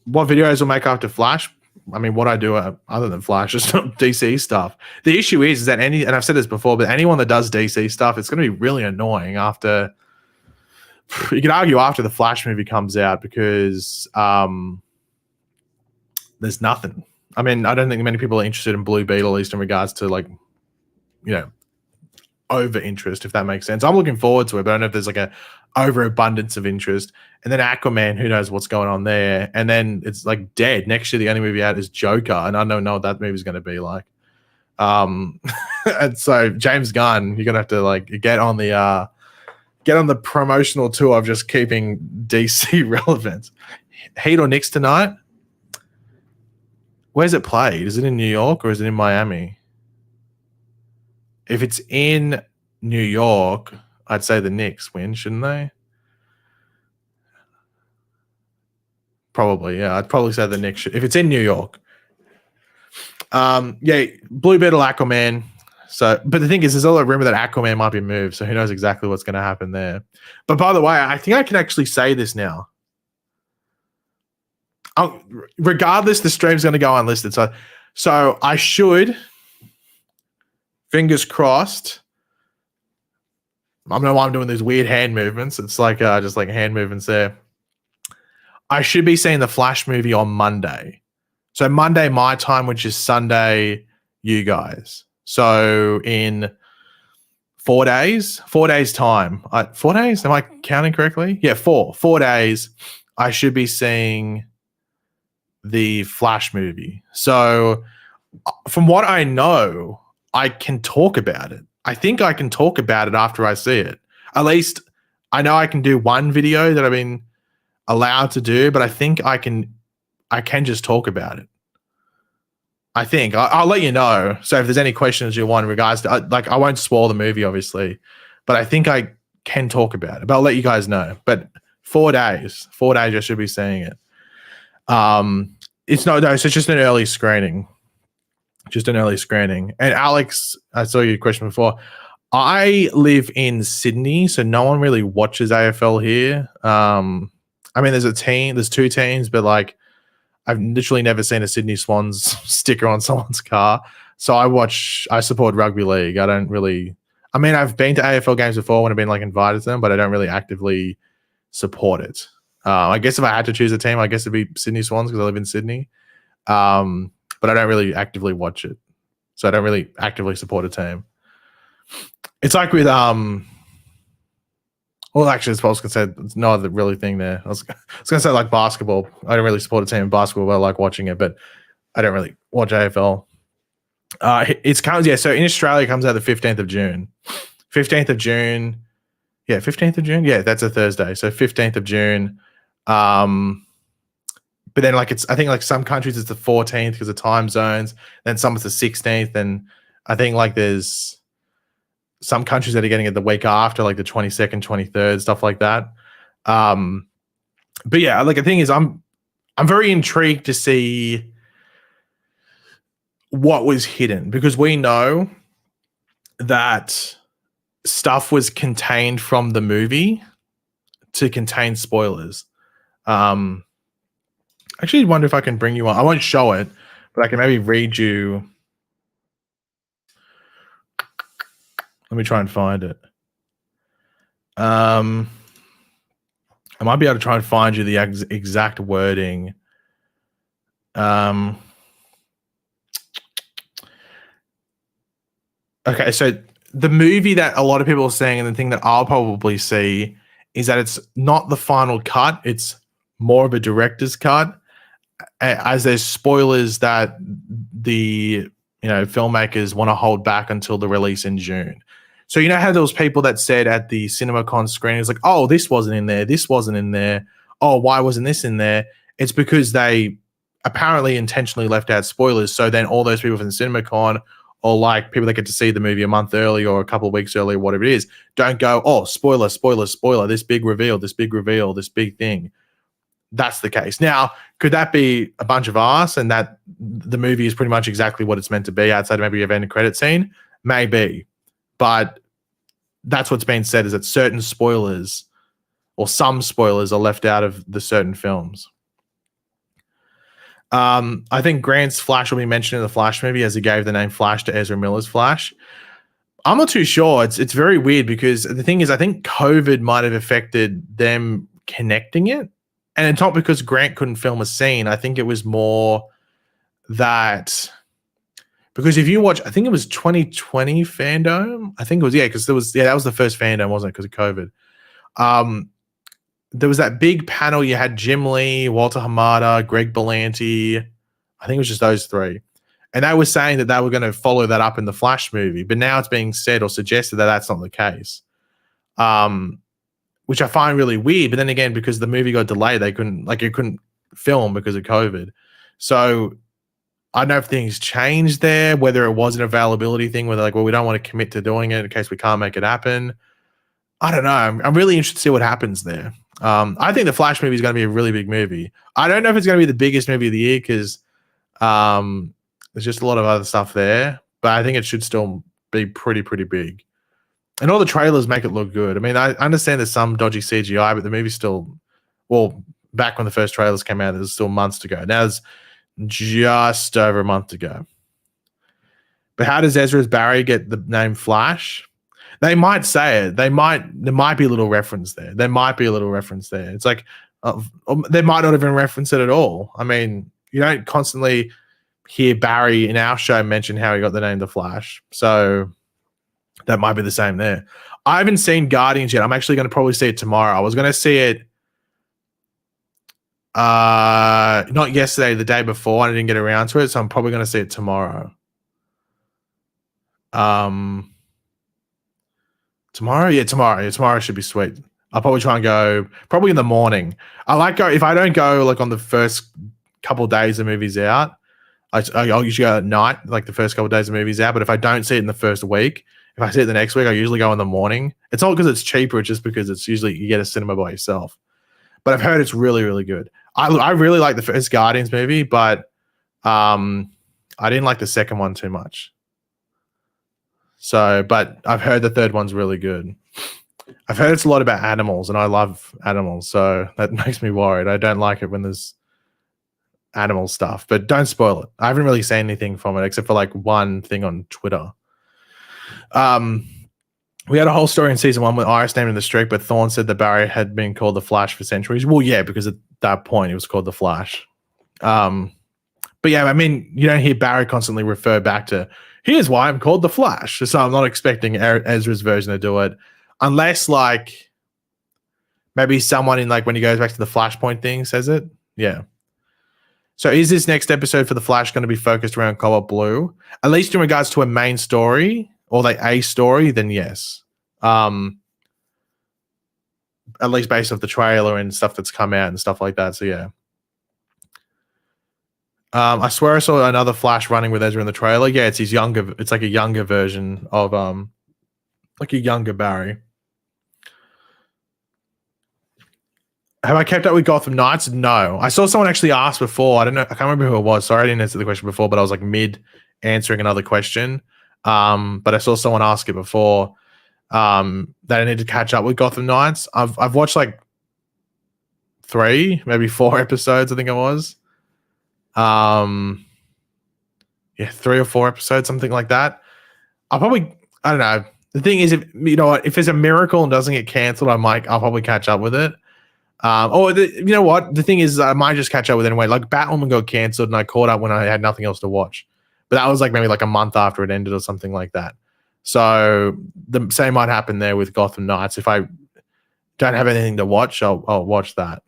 videos will make after Flash? I mean, what I do other than Flash is DC stuff. The issue is that and I've said this before, but anyone that does DC stuff, it's going to be really annoying after. You could argue after the Flash movie comes out because there's nothing. I mean, I don't think many people are interested in Blue Beetle, at least in regards to like, you know, over interest, if that makes sense. I'm looking forward to it, but I don't know if there's like a overabundance of interest. And then Aquaman, who knows what's going on there? And then it's like dead. Next year, the only movie out is Joker, and I don't know what that movie's going to be like. And so James Gunn, you're gonna have to like get on the promotional tour of just keeping DC relevant. Heat or Knicks tonight? Where's it played? Is it in New York or is it in Miami? If it's in New York, I'd say the Knicks win, shouldn't they? Probably, yeah. I'd probably say the Knicks if it's in New York. Yeah, Blue Beetle, Aquaman. So, but the thing is, there's all a rumor that Aquaman might be moved, so who knows exactly what's going to happen there. But by the way, I think I can actually say this now. Regardless, the stream's going to go unlisted. So I should, fingers crossed. I don't know why I'm doing these weird hand movements. It's like just like hand movements there. I should be seeing the Flash movie on Monday. So Monday my time, which is Sunday you guys. So in 4 days time. 4 days? Am I counting correctly? Yeah, 4 days. I should be seeing the Flash movie. So from what I know, I can talk about it. I think I can talk about it after I see it. At least I know I can do one video that I've been allowed to do, but I think I can just talk about it. I think I'll let you know. So if there's any questions you want in regards to, like, I won't spoil the movie, obviously, but I think I can talk about it. But I'll let you guys know. But 4 days, I should be seeing it. It's just an early screening. And Alex, I saw your question before. I live in Sydney, so no one really watches AFL here. I mean, there's 2 teams, but like I've literally never seen a Sydney Swans sticker on someone's car. So I support rugby league. I've been to AFL games before when I've been like invited to them, but I don't really actively support it. I guess if I had to choose a team, I guess it'd be Sydney Swans because I live in Sydney. But I don't really actively watch it. So I don't really actively support a team. It's like with well, actually, as Paul's can say, it's no other really thing there. I was gonna say like basketball. I don't really support a team in basketball, but I like watching it, but I don't really watch AFL. So in Australia it comes out the 15th of June. 15th of June. Yeah, 15th of June. Yeah, that's a Thursday. So 15th of June. But then like I think like some countries it's the 14th because of time zones. Then some it's the 16th, and I think like there's some countries that are getting it the week after, like the 22nd, 23rd, stuff like that. But yeah, like the thing is, I'm very intrigued to see what was hidden, because we know that stuff was contained from the movie to contain spoilers. Actually wonder if I can bring you on. I won't show it, but I can maybe read you. Let me try and find it. I might be able to try and find you the exact wording. Okay, so the movie that a lot of people are saying, and the thing that I'll probably see, is that it's not the final cut, it's more of a director's cut, as there's spoilers that the filmmakers want to hold back until the release in June. So you know how those people that said at the CinemaCon screenings, like, oh, this wasn't in there, this wasn't in there, oh, why wasn't this in there? It's because they apparently intentionally left out spoilers. So then all those people from the CinemaCon, or like people that get to see the movie a month early or a couple of weeks early, or whatever it is, don't go, oh, spoiler, spoiler, spoiler, this big reveal, this big reveal, this big thing. That's the case. Now, could that be a bunch of arse and that the movie is pretty much exactly what it's meant to be outside of maybe a end credit scene? Maybe. But that's what's been said, is that certain spoilers or some spoilers are left out of the certain films. I think Grant's Flash will be mentioned in the Flash movie, as he gave the name Flash to Ezra Miller's Flash. I'm not too sure. It's very weird, because the thing is, I think COVID might have affected them connecting it. And it's not because Grant couldn't film a scene. I think it was more that, because if you watch, I think it was 2020 Fandom. I think it was, because that was the first Fandom, wasn't it? Because of COVID. There was that big panel. You had Jim Lee, Walter Hamada, Greg Berlanti. I think it was just those three. And they were saying that they were going to follow that up in the Flash movie. But now it's being said or suggested that that's not the case. Which I find really weird. But then again, because the movie got delayed, it couldn't film because of COVID. So I don't know if things changed there, whether it was an availability thing where they're like, well, we don't want to commit to doing it in case we can't make it happen. I don't know. I'm really interested to see what happens there. I think the Flash movie is going to be a really big movie. I don't know if it's going to be the biggest movie of the year, because there's just a lot of other stuff there. But I think it should still be pretty big. And all the trailers make it look good. I mean, I understand there's some dodgy CGI, but the movie's still, well, back when the first trailers came out, there's still months to go. Now it's just over a month to go. But how does Ezra's Barry get the name Flash? They might say it. There might be a little reference there. It's like, they might not even reference it at all. I mean, you don't constantly hear Barry in our show mention how he got the name The Flash. So that might be the same there. I haven't seen Guardians yet. I'm actually going to probably see it tomorrow. I was going to see it not yesterday, the day before. I didn't get around to it, so I'm probably going to see it tomorrow. Tomorrow? Yeah, tomorrow. Yeah, tomorrow should be sweet. I'll probably try and go probably in the morning. If I don't go like on the first couple of days the movie's out, I'll usually go at night, like the first couple of days the movie's out. But if I don't see it in the first week, if I see it the next week, I usually go in the morning. It's not because it's cheaper, it's just because it's usually you get a cinema by yourself. But I've heard it's really good. I really like the first Guardians movie, but I didn't like the second one too much. So, but I've heard the third one's really good. I've heard it's a lot about animals, and I love animals, so that makes me worried. I don't like it when there's animal stuff, but don't spoil it. I haven't really seen anything from it except for like one thing on Twitter. We had a whole story in season 1 with Iris named in the streak, but Thorne said that Barry had been called the Flash for centuries. Well, yeah, because at that point it was called the Flash. But yeah, I mean, you don't hear Barry constantly refer back to, here's why I'm called the Flash. So I'm not expecting Ezra's version to do it, unless like maybe someone in like when he goes back to the Flashpoint thing says it. Yeah. So is this next episode for the Flash going to be focused around Cobalt Blue, at least in regards to a main story or like a story? Then yes. At least based off the trailer and stuff that's come out and stuff like that. So yeah. I swear I saw another Flash running with Ezra in the trailer. Yeah, it's like a younger version of like a younger Barry. Have I kept up with Gotham Knights? No. I saw someone actually ask before. I don't know. I can't remember who it was. Sorry, I didn't answer the question before, but I was like mid answering another question. But I saw someone ask it before. That I need to catch up with Gotham Knights. I've watched like 3, maybe 4 episodes. I think it was. Yeah, 3 or 4 episodes, something like that. I don't know. The thing is, if there's a miracle and doesn't get cancelled, I'll probably catch up with it. You know what? The thing is, I might just catch up with it anyway. Like Batwoman got cancelled, and I caught up when I had nothing else to watch. But that was like maybe like a month after it ended or something like that. So the same might happen there with Gotham Knights. If I don't have anything to watch, I'll watch that.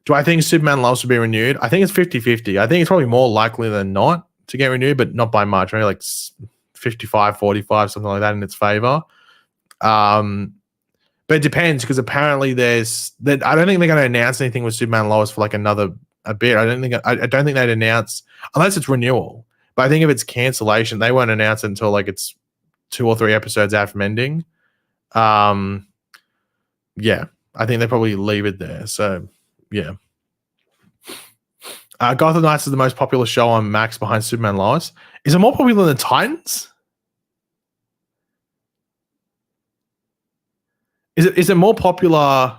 Do I think Superman Loves to be renewed? I think it's 50-50. I think it's probably more likely than not to get renewed, but not by much. Maybe like 55-45, something like that in its favor. But it depends because apparently I don't think they're going to announce anything with Superman Lois for like a bit. I don't think they'd announce unless it's renewal. But I think if it's cancellation, they won't announce it until like it's 2 or 3 episodes out from ending. Yeah, I think they probably leave it there. So yeah. Gotham Knights is the most popular show on Max behind Superman Lois. Is it more popular than Titans? Is it more popular?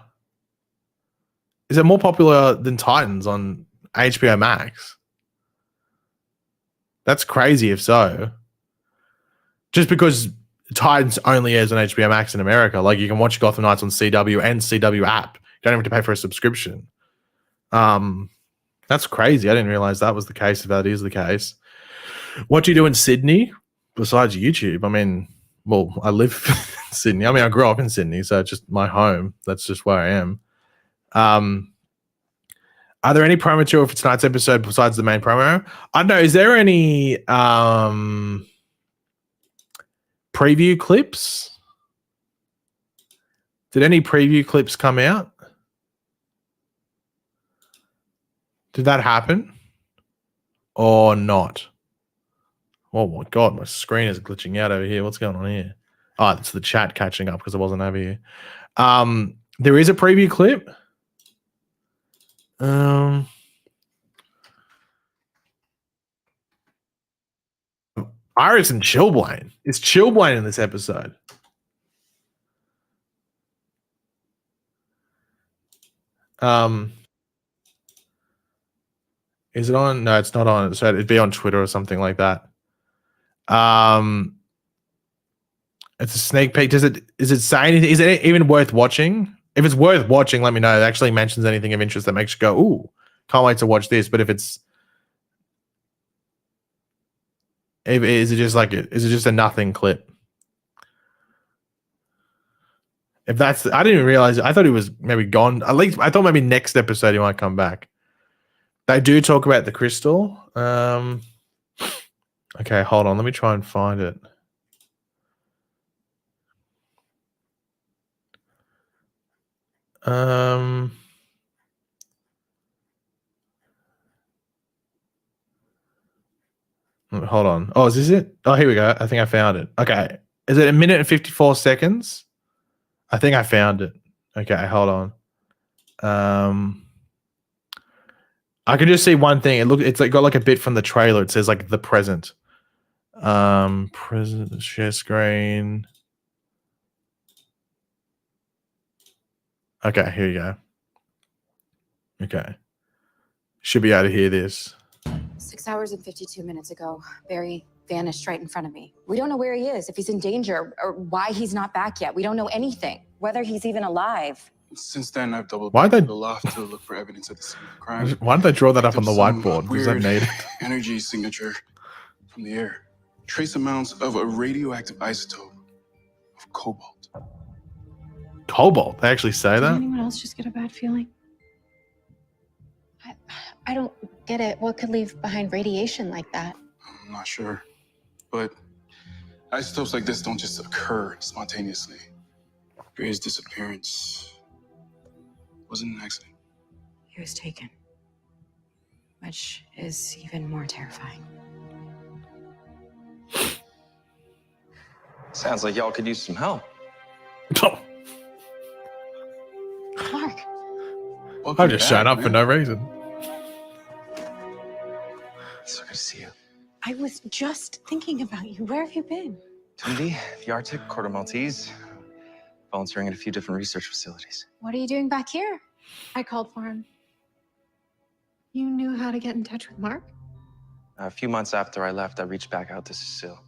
Is it more popular than Titans on HBO Max? That's crazy if so. Just because Titans only airs on HBO Max in America. Like you can watch Gotham Knights on CW and CW app. You don't have to pay for a subscription. That's crazy. I didn't realize that was the case. If that is the case, what do you do in Sydney besides YouTube? I mean, well, I live in Sydney. I mean, I grew up in Sydney, so it's just my home. That's just where I am. Are there any promo material for tonight's episode besides the main promo? I don't know. Is there any preview clips? Did any preview clips come out? Did that happen or not? Oh my God, my screen is glitching out over here. What's going on here? Oh, it's the chat catching up because I wasn't over here. There is a preview clip. Iris and Chillblaine. It's Chillblaine in this episode. Is it on? No, it's not on. So it'd be on Twitter or something like that. It's a sneak peek. Is it say anything? Is it even worth watching? If it's worth watching, let me know. It actually mentions anything of interest that makes you go, ooh, can't wait to watch this. But is it just a nothing clip? If that's, I didn't even realize it. I thought he was maybe gone. At least I thought maybe next episode he might come back. They do talk about the crystal. Okay, hold on. Let me try and find it. Hold on. Oh, is this it? Oh, here we go. I think I found it. Okay. Is it 1 minute and 54 seconds? I think I found it. Okay, hold on. I can just see one thing. It's like got like a bit from the trailer. It says like the present. Present share screen. Okay, here you go. Okay. Should be able to hear this. 6 hours and 52 minutes ago, Barry vanished right in front of me. We don't know where he is, if he's in danger, or why he's not back yet. We don't know anything, whether he's even alive. Since then, I've doubled back to the loft to look for evidence at the scene of crime. Why don't they draw that up on the whiteboard? Does that need energy signature from the air? Trace amounts of a radioactive isotope of cobalt. Cobalt? They actually say that? Did anyone else just get a bad feeling? I don't get it. What could leave behind radiation like that? I'm not sure. But isotopes like this don't just occur spontaneously. Barry's disappearance wasn't an accident. He was taken, which is even more terrifying. Sounds like y'all could use some help. Mark, I'm just showing up for no reason. So good to see you. I was just thinking about you. Where have you been? Tundi, the Arctic, Quarter Maltese, volunteering at a few different research facilities. What are you doing back here? I called for him. You knew how to get in touch with Mark? A few months after I left, I reached back out to Cecile.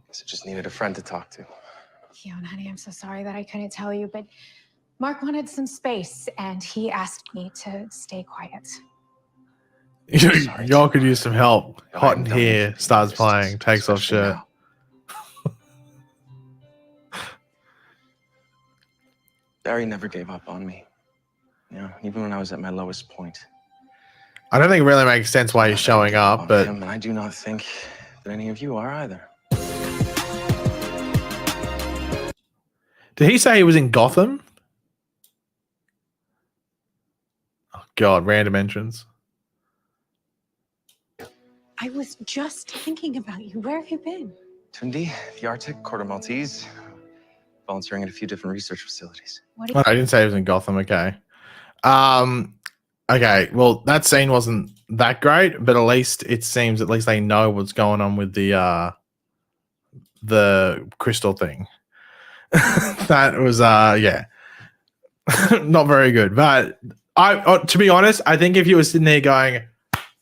Guess I just needed a friend to talk to. Fiona, honey, I'm so sorry that I couldn't tell you, but Mark wanted some space, and he asked me to stay quiet. Y'all could use some help. No, Hot I'm in done here, with starts this, playing, takes off especially shirt. now. Barry never gave up on me. You know, even when I was at my lowest point. I don't think it really makes sense why he's showing up, but And I do not think that any of you are either. did he say he was in Gotham? Oh God, random entrance. I was just thinking about you. Where have you been? Tundi, the Arctic, Quarter Maltese, volunteering at a few different research facilities. What Oh, I didn't say he was in Gotham. Okay. Okay. Well, that scene wasn't that great, but at least it seems at least they know what's going on with the crystal thing. That was yeah, not very good. But to be honest, I think if you were sitting there going,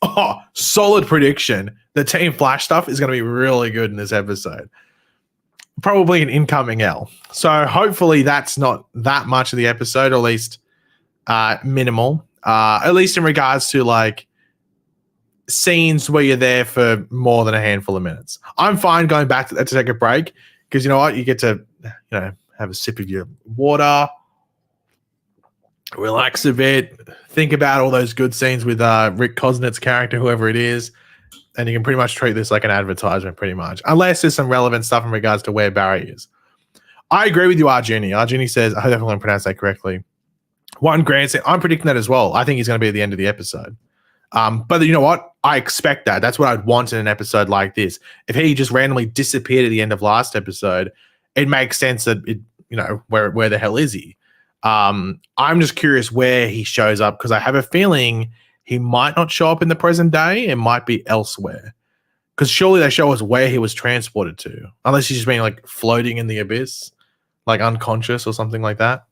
"Oh, solid prediction," the Team Flash stuff is going to be really good in this episode. Probably an incoming L. So hopefully that's not that much of the episode, or at least minimal. At least in regards to like scenes where you're there for more than a handful of minutes. I'm fine going back to take a break because you know what, you get to have a sip of your water, relax a bit, think about all those good scenes with Rick Cosnett's character, whoever it is. And you can pretty much treat this like an advertisement, pretty much, unless there's some relevant stuff in regards to where Barry is. I agree with you, Arjuni. Arjuni says, I hope I'm going to pronounce that correctly. One grand, I'm predicting that as well. I think he's going to be at the end of the episode. But you know what? I expect that. That's what I'd want in an episode like this. If he just randomly disappeared at the end of last episode, it makes sense that where the hell is he? I'm just curious where he shows up because I have a feeling he might not show up in the present day. It might be elsewhere. Because surely they show us where he was transported to. Unless he's just being like floating in the abyss. Like unconscious or something like that.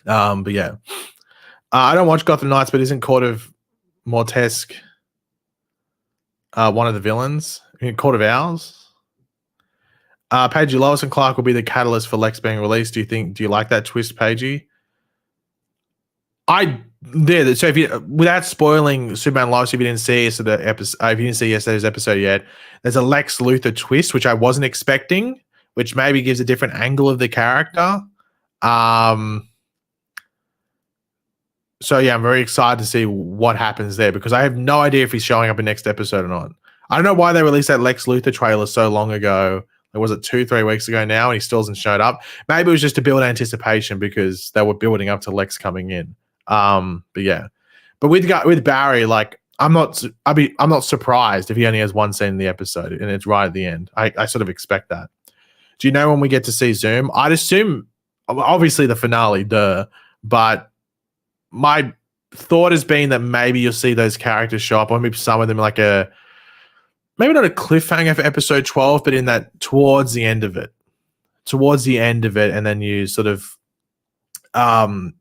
But yeah. I don't watch Gotham Knights, but isn't Court of Mortesque one of the villains? Court of Owls? Pagey, Lois and Clark will be the catalyst for Lex being released. Do you like that twist, Pagey? So if you, without spoiling Superman Lois, if you didn't see if you didn't see yesterday's episode yet, there's a Lex Luthor twist which I wasn't expecting, which maybe gives a different angle of the character. So yeah, I'm very excited to see what happens there because I have no idea if he's showing up in next episode or not. I don't know why they released that Lex Luthor trailer so long ago. Was it 2-3 weeks ago now, and he still hasn't showed up? Maybe it was just to build anticipation because they were building up to Lex coming in. But yeah, but with Barry, like I'm not surprised if he only has one scene in the episode and it's right at the end. I sort of expect that. Do you know when we get to see Zoom? I'd assume obviously the finale, but my thought has been that maybe you'll see those characters show up, or maybe some of them like maybe not a cliffhanger for episode 12, but in that towards the end of it, and then you sort of and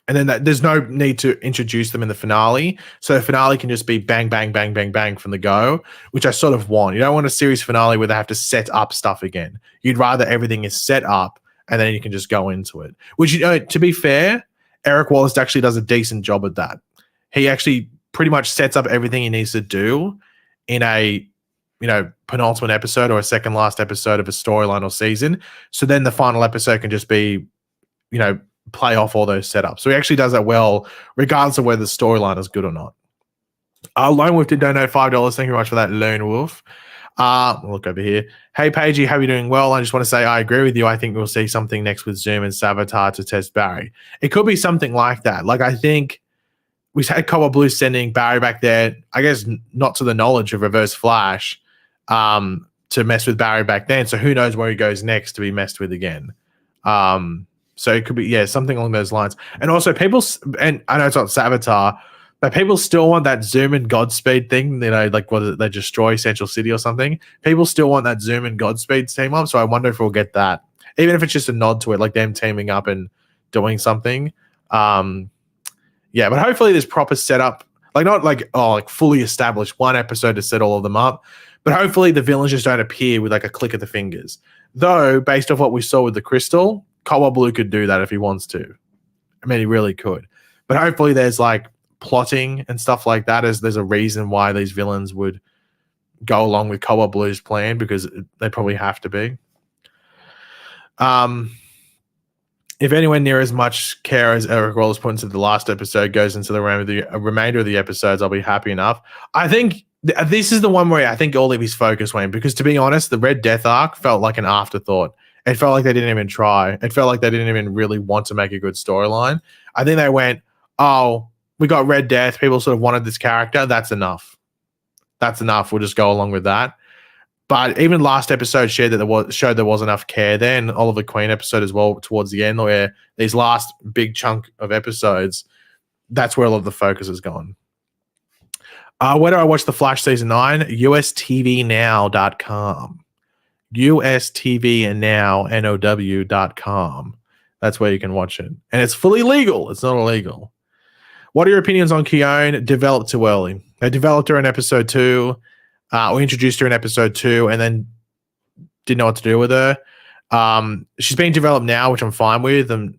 then there's no need to introduce them in the finale. So the finale can just be bang, bang, bang, bang, bang from the go, which I sort of want. You don't want a series finale where they have to set up stuff again. You'd rather everything is set up and then you can just go into it. Which, to be fair, Eric Wallace actually does a decent job at that. He actually pretty much sets up everything he needs to do in a penultimate episode or a second last episode of a storyline or season. So then the final episode can just be, play off all those setups. So he actually does that well, regardless of whether the storyline is good or not. Lone Wolf did donate $5. Thank you very much for that, Lone Wolf. Look over here. Hey, Pagey, how are you doing? Well, I just want to say I agree with you. I think we'll see something next with Zoom and Savitar to test Barry. It could be something like that. Like, I think we had Cobalt Blue sending Barry back there, I guess not to the knowledge of Reverse Flash, to mess with Barry back then. So who knows where he goes next to be messed with again. So it could be something along those lines. And also and I know it's not Savitar, but people still want that Zoom and Godspeed thing. Like whether they destroy Central City or something. People still want that Zoom and Godspeed team up. So I wonder if we'll get that, even if it's just a nod to it, like them teaming up and doing something. But hopefully there's proper setup, like not like fully established one episode to set all of them up, but hopefully the villains just don't appear with like a click of the fingers. Though, based off what we saw with the Crystal, Cobalt Blue could do that if he wants to. I mean, he really could. But hopefully there's like plotting and stuff like that, as there's a reason why these villains would go along with Cobalt Blue's plan, because they probably have to be. If anywhere near as much care as Eric Wallace put into the last episode goes into the remainder of the episodes, I'll be happy enough. I think this is the one where I think all of his focus went, because to be honest, the Red Death arc felt like an afterthought. It felt like they didn't even try. It felt like they didn't even really want to make a good storyline. I think they went, oh, we got Red Death. People sort of wanted this character. That's enough. That's enough. We'll just go along with that. But even last episode showed there was enough care there, and Oliver Queen episode as well towards the end, where these last big chunk of episodes, that's where a lot of the focus has gone. Where do I watch The Flash Season 9? USTVnow.com. USTVnow.com. That's where you can watch it. And it's fully legal. It's not illegal. What are your opinions on Keone? Developed too early. They developed her in episode 2. We introduced her in episode 2 and then didn't know what to do with her. She's being developed now, which I'm fine with. I'm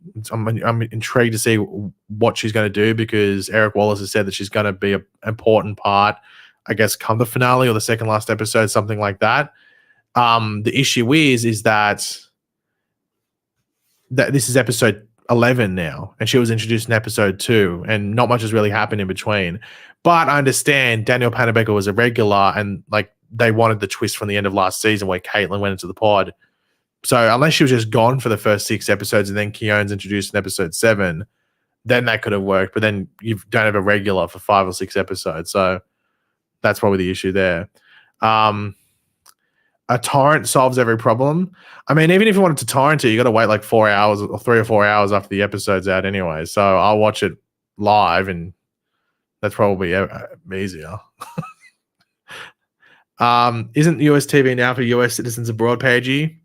intrigued to see what she's going to do, because Eric Wallace has said that she's going to be an important part, I guess, come the finale or the second last episode, something like that. The issue is that this is episode 11 now, and she was introduced in episode 2, and not much has really happened in between. But I understand Daniel Panabaker was a regular, and like they wanted the twist from the end of last season where Caitlin went into the pod. So unless she was just gone for the first 6 episodes and then Keone's introduced in episode 7, then that could have worked. But then you don't have a regular for 5 or 6 episodes. So that's probably the issue there. A torrent solves every problem. I mean, even if you wanted to torrent it, you got to wait like 4 hours or 3 or 4 hours after the episode's out anyway. So I'll watch it live, and that's probably easier. Isn't US TV now for US citizens abroad, Pagey?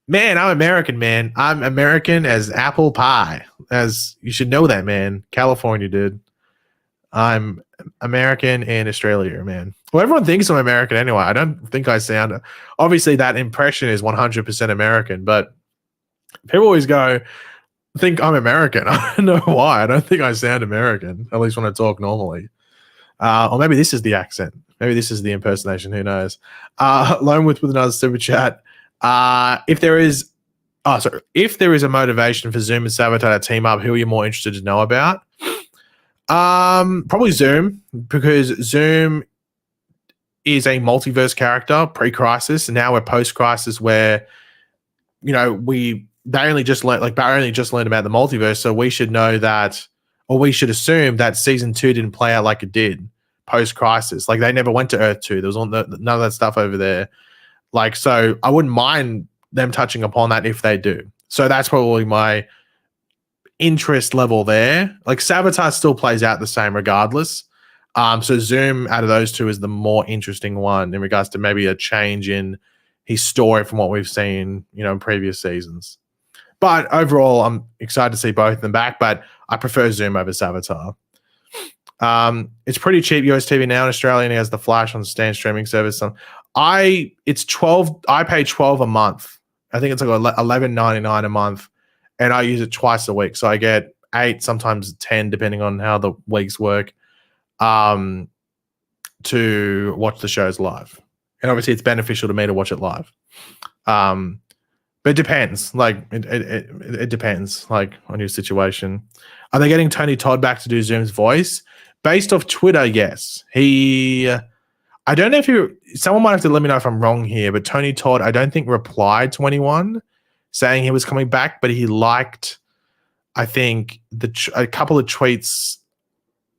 Man, I'm American, man. I'm American as apple pie. As you should know that, man. California, dude. I'm American and Australia, man. Well, everyone thinks I'm American anyway. I don't think I sound... Obviously, that impression is 100% American, but people always think I'm American. I don't know why. I don't think I sound American, at least when I talk normally. Or maybe this is the accent. Maybe this is the impersonation. Who knows? Lone with another super chat. If there is a motivation for Zoom and Savitar to team up, who are you more interested to know about? Probably Zoom, because Zoom is a multiverse character pre-crisis, and now we're post-crisis, where Barry only just learned about the multiverse, so we should know that, or we should assume that season 2 didn't play out like it did post-crisis. Like, they never went to Earth 2. There was none of that stuff over there. Like, so I wouldn't mind them touching upon that if they do. So that's probably my interest level there. Like, Savitar still plays out the same regardless. So Zoom out of those two is the more interesting one in regards to maybe a change in his story from what we've seen, in previous seasons. But overall, I'm excited to see both of them back, but I prefer Zoom over Savitar. It's pretty cheap US TV now in Australia, and he has The Flash on the Stan streaming service. It's 12. I pay 12 a month. I think it's like $11.99 a month, and I use it twice a week. So I get 8, sometimes 10, depending on how the weeks work, to watch the shows live. And obviously, it's beneficial to me to watch it live. But it depends. Like it depends, like, on your situation. Are they getting Tony Todd back to do Zoom's voice? Based off Twitter, yes. I don't know if someone might have to let me know if I'm wrong here, but Tony Todd, I don't think replied to anyone saying he was coming back, but he liked, I think, a couple of tweets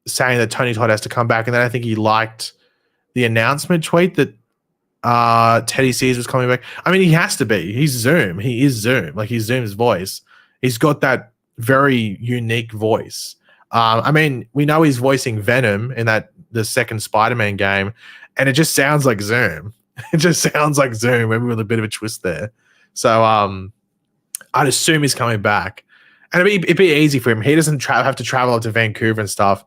saying that Tony Todd has to come back, and then I think he liked the announcement tweet that Teddy Sears was coming back. I mean, he has to be. He's Zoom. He is Zoom. Like, he's Zoom's voice. He's got that very unique voice. I mean, we know he's voicing Venom in the second Spider-Man game, and it just sounds like Zoom. It just sounds like Zoom, maybe with a bit of a twist there. So I'd assume he's coming back. And it'd be easy for him. He doesn't have to travel up to Vancouver and stuff.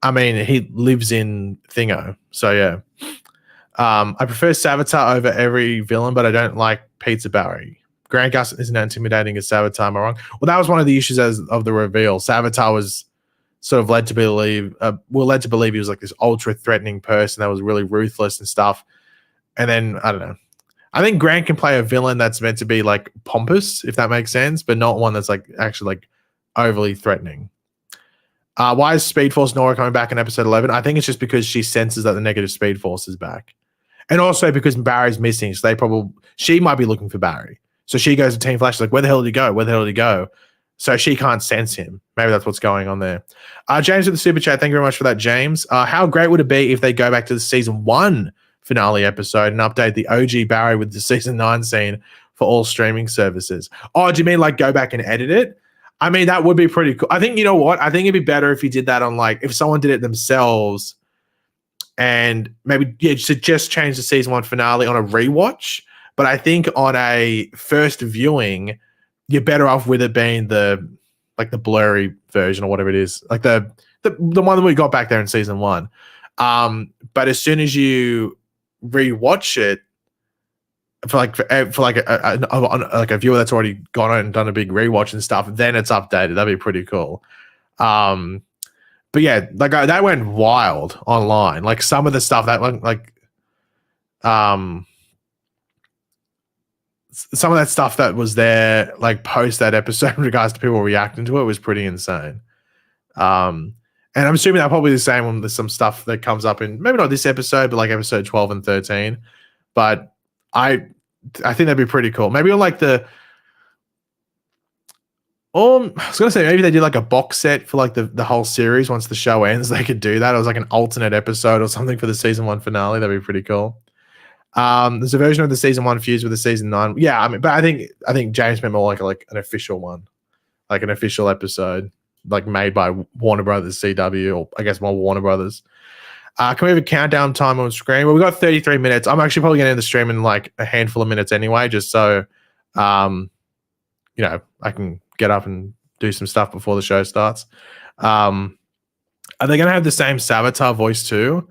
I mean, he lives in Thingo. So, yeah. I prefer Savitar over every villain, but I don't like Pizza Barry. Grant Gustin isn't intimidating as Savitar, am I wrong? Well, that was one of the issues of the reveal. Savitar was sort of led to believe he was like this ultra-threatening person that was really ruthless and stuff. And then, I don't know. I think Grant can play a villain that's meant to be like pompous, if that makes sense, but not one that's like actually like overly threatening. Why is Speed Force Nora coming back in episode 11? I think it's just because she senses that the negative Speed Force is back. And also because Barry's missing, so she might be looking for Barry. So she goes to Team Flash, like, where the hell did he go? Where the hell did he go? So she can't sense him. Maybe that's what's going on there. James with the super chat. Thank you very much for that, James. How great would it be if they go back to the season 1 finale episode and update the OG Barry with the season 9 scene for all streaming services? Oh, do you mean like go back and edit it? I mean, that would be pretty cool. I think, you know what? I think it'd be better if you did that on like, if someone did it themselves and maybe just change the season 1 finale on a rewatch. But I think on a first viewing, you're better off with it being the blurry version or whatever it is, like the one that we got back there in season 1. But as soon as you rewatch it for a viewer that's already gone out and done a big rewatch and stuff, then it's updated. That'd be pretty cool. But yeah, like that went wild online. Like some of the stuff that some of that stuff that was there, like post that episode in regards to people reacting to it, was pretty insane. And I'm assuming that probably the same when there's some stuff that comes up in maybe not this episode, but like episode 12 and 13. But I think that'd be pretty cool. Maybe on like I was gonna say maybe they did like a box set for like the whole series once the show ends. They could do that. It was like an alternate episode or something for the season 1 finale. That'd be pretty cool. There's a version of the season 1 fused with the season 9. Yeah, I mean, but I think James meant more like an official one, like an official episode, like made by Warner Brothers CW, or I guess more Warner Brothers. Can we have a countdown time on screen? Well, we got 33 minutes. I'm actually probably going to end the stream in like a handful of minutes anyway, just so I can get up and do some stuff before the show starts. Are they going to have the same Savitar voice too?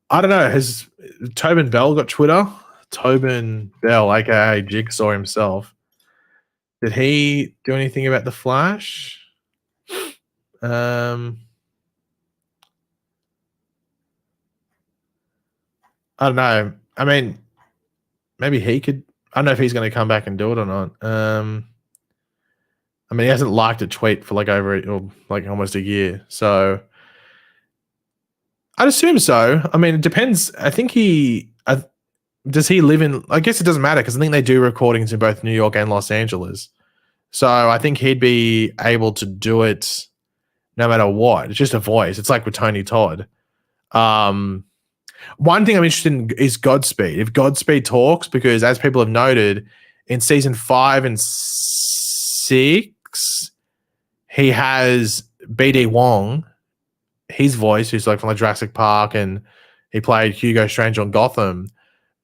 I don't know. Has Tobin Bell got Twitter? Tobin Bell, aka Jigsaw himself. Did he do anything about the Flash? I don't know. I mean, maybe he could. I don't know if he's going to come back and do it or not. I mean, he hasn't liked a tweet for like almost a year, so I'd assume so. I mean, it depends. I think does he live in? I guess it doesn't matter because I think they do recordings in both New York and Los Angeles. So I think he'd be able to do it no matter what. It's just a voice. It's like with Tony Todd. One thing I'm interested in is Godspeed. If Godspeed talks, because as people have noted, in season 5 and 6, he has BD Wong, his voice, who's like from like Jurassic Park, and he played Hugo Strange on Gotham.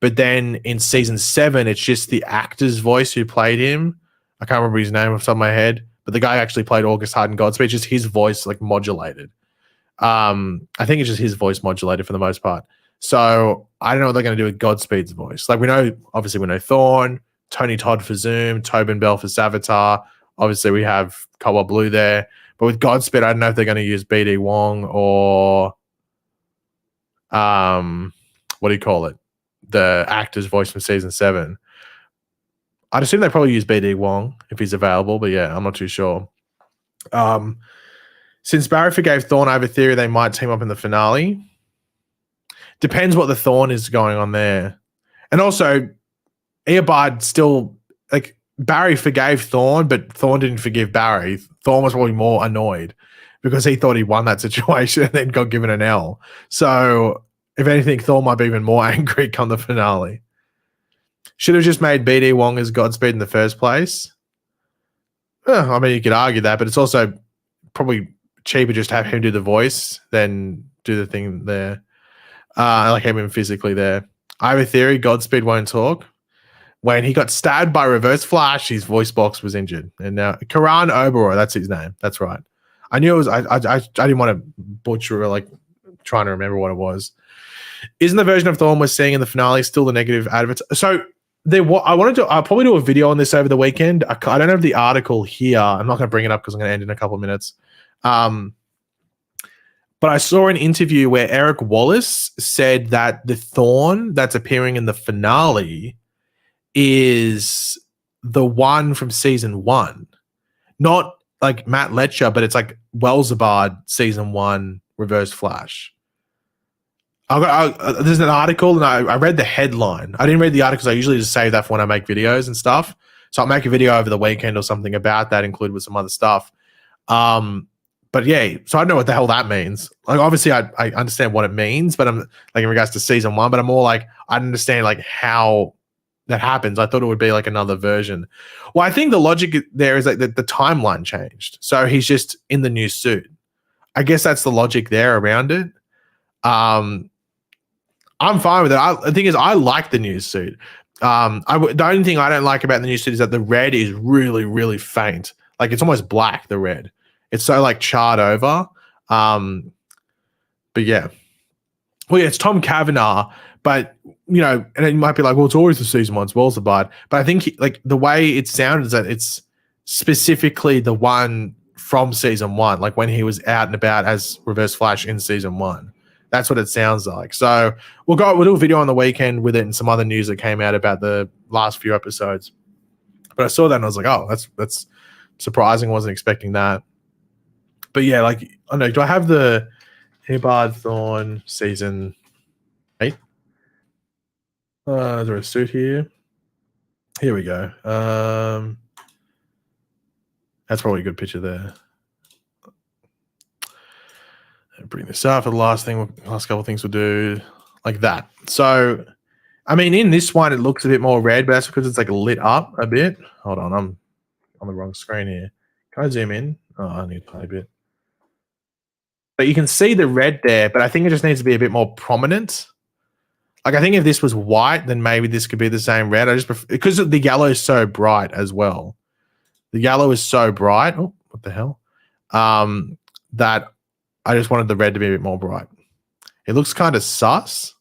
But then in season 7, it's just the actor's voice who played him. I can't remember his name off the top of my head, but the guy actually played August Hart in Godspeed. Just his voice like modulated. I think it's just his voice modulated for the most part. So I don't know what they're going to do with Godspeed's voice. Like we know Thorne, Tony Todd for Zoom, Tobin Bell for Savitar. Obviously we have Cobalt Blue there. But with Godspeed, I don't know if they're going to use BD Wong or what do you call it? The actor's voice from season 7. I'd assume they probably use BD Wong if he's available, but yeah, I'm not too sure. Since Barry forgave Thorne, I have a theory they might team up in the finale. Depends what the Thorne is going on there. And also, Eobard still, like, Barry forgave Thorne, but Thorne didn't forgive Barry. Thorne was probably more annoyed because he thought he won that situation and then got given an L. So, if anything, Thorne might be even more angry come the finale. Should have just made BD Wong as Godspeed in the first place. I mean, you could argue that, but it's also probably cheaper just to have him do the voice than do the thing there. Like have him physically there. I have a theory. Godspeed won't talk. When he got stabbed by Reverse Flash, his voice box was injured, and now Karan Oberoi, that's his name. That's right. I knew it was. I didn't want to butcher like trying to remember what it was. Isn't the version of Thorn we're seeing in the finale still the negative adverts? So I'll probably do a video on this over the weekend. I don't have the article here. I'm not going to bring it up because I'm going to end in a couple of minutes. But I saw an interview where Eric Wallace said that the Thorn that's appearing in the finale is the one from season 1. Not like Matt Letcher, but it's like Wellsabard season 1 Reverse Flash. There's an article, and I read the headline. I didn't read the article because I usually just save that for when I make videos and stuff. So I'll make a video over the weekend or something about that, included with some other stuff. But yeah, so I don't know what the hell that means. Like, obviously, I understand what it means, but I'm like in regards to season 1, but I'm more like I understand like how that happens. I thought it would be like another version. Well, I think the logic there is like the timeline changed, so he's just in the new suit. I guess that's the logic there around it. I'm fine with it. The thing is, I like the new suit. The only thing I don't like about the new suit is that the red is really, really faint. Like it's almost black. The red, it's so like charred over. But yeah, well, yeah, it's Tom Cavanaugh, but you know, and it might be like, well, it's always the season 1's Wellsabard. But I think like the way it sounded is that it's specifically the one from season 1, like when he was out and about as Reverse Flash in season 1. That's what it sounds like. So we'll do a video on the weekend with it and some other news that came out about the last few episodes. But I saw that and I was like, oh, that's surprising. I wasn't expecting that. But yeah, like, I don't know, do I have the Hibbard Thorn season 8? Is there a suit here? Here we go. That's probably a good picture there. Bring this up for the last couple of things we'll do like that. So, I mean, in this one, it looks a bit more red, but that's because it's like lit up a bit. Hold on, I'm on the wrong screen here. Can I zoom in? Oh, I need to play a bit. But you can see the red there, but I think it just needs to be a bit more prominent. Like, I think if this was white, then maybe this could be the same red. I just prefer, because the yellow is so bright as well. The yellow is so bright. Oh, what the hell? That I just wanted the red to be a bit more bright. It looks kind of sus.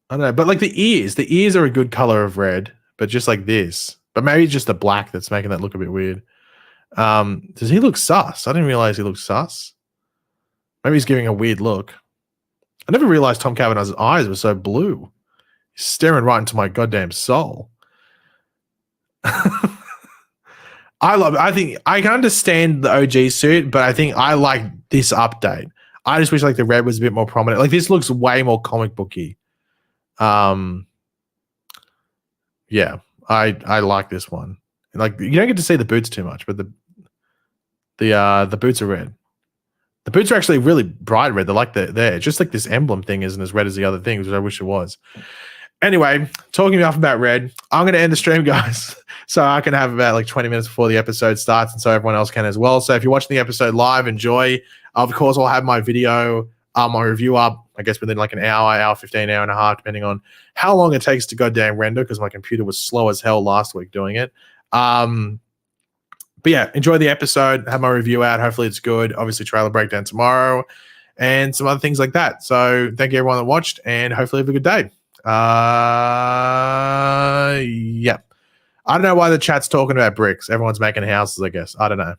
I don't know, but like the ears are a good color of red, but just like this. But maybe it's just the black that's making that look a bit weird. Does he look sus? I didn't realize he looked sus. Maybe he's giving a weird look. I never realized Tom Cavanaugh's eyes were so blue. He's staring right into my goddamn soul. I think I can understand the OG suit, but I think I like this update. I just wish like the red was a bit more prominent. Like this looks way more comic booky. Yeah, I like this one. Like you don't get to see the boots too much, but the boots are red. The boots are actually really bright red. They're like they're just like this emblem thing isn't as red as the other things, which I wish it was. Anyway, talking enough about red, I'm going to end the stream, guys, so I can have about like 20 minutes before the episode starts, and so everyone else can as well. So if you're watching the episode live, enjoy. Of course, I'll have my video, my review up, I guess, within like an hour 15, hour and a half, depending on how long it takes to goddamn render, because my computer was slow as hell last week doing it. But yeah, enjoy the episode. Have my review out. Hopefully it's good. Obviously, trailer breakdown tomorrow and some other things like that. So thank you everyone that watched, and hopefully have a good day. Yeah. I don't know why the chat's talking about bricks. Everyone's making houses, I guess. I don't know.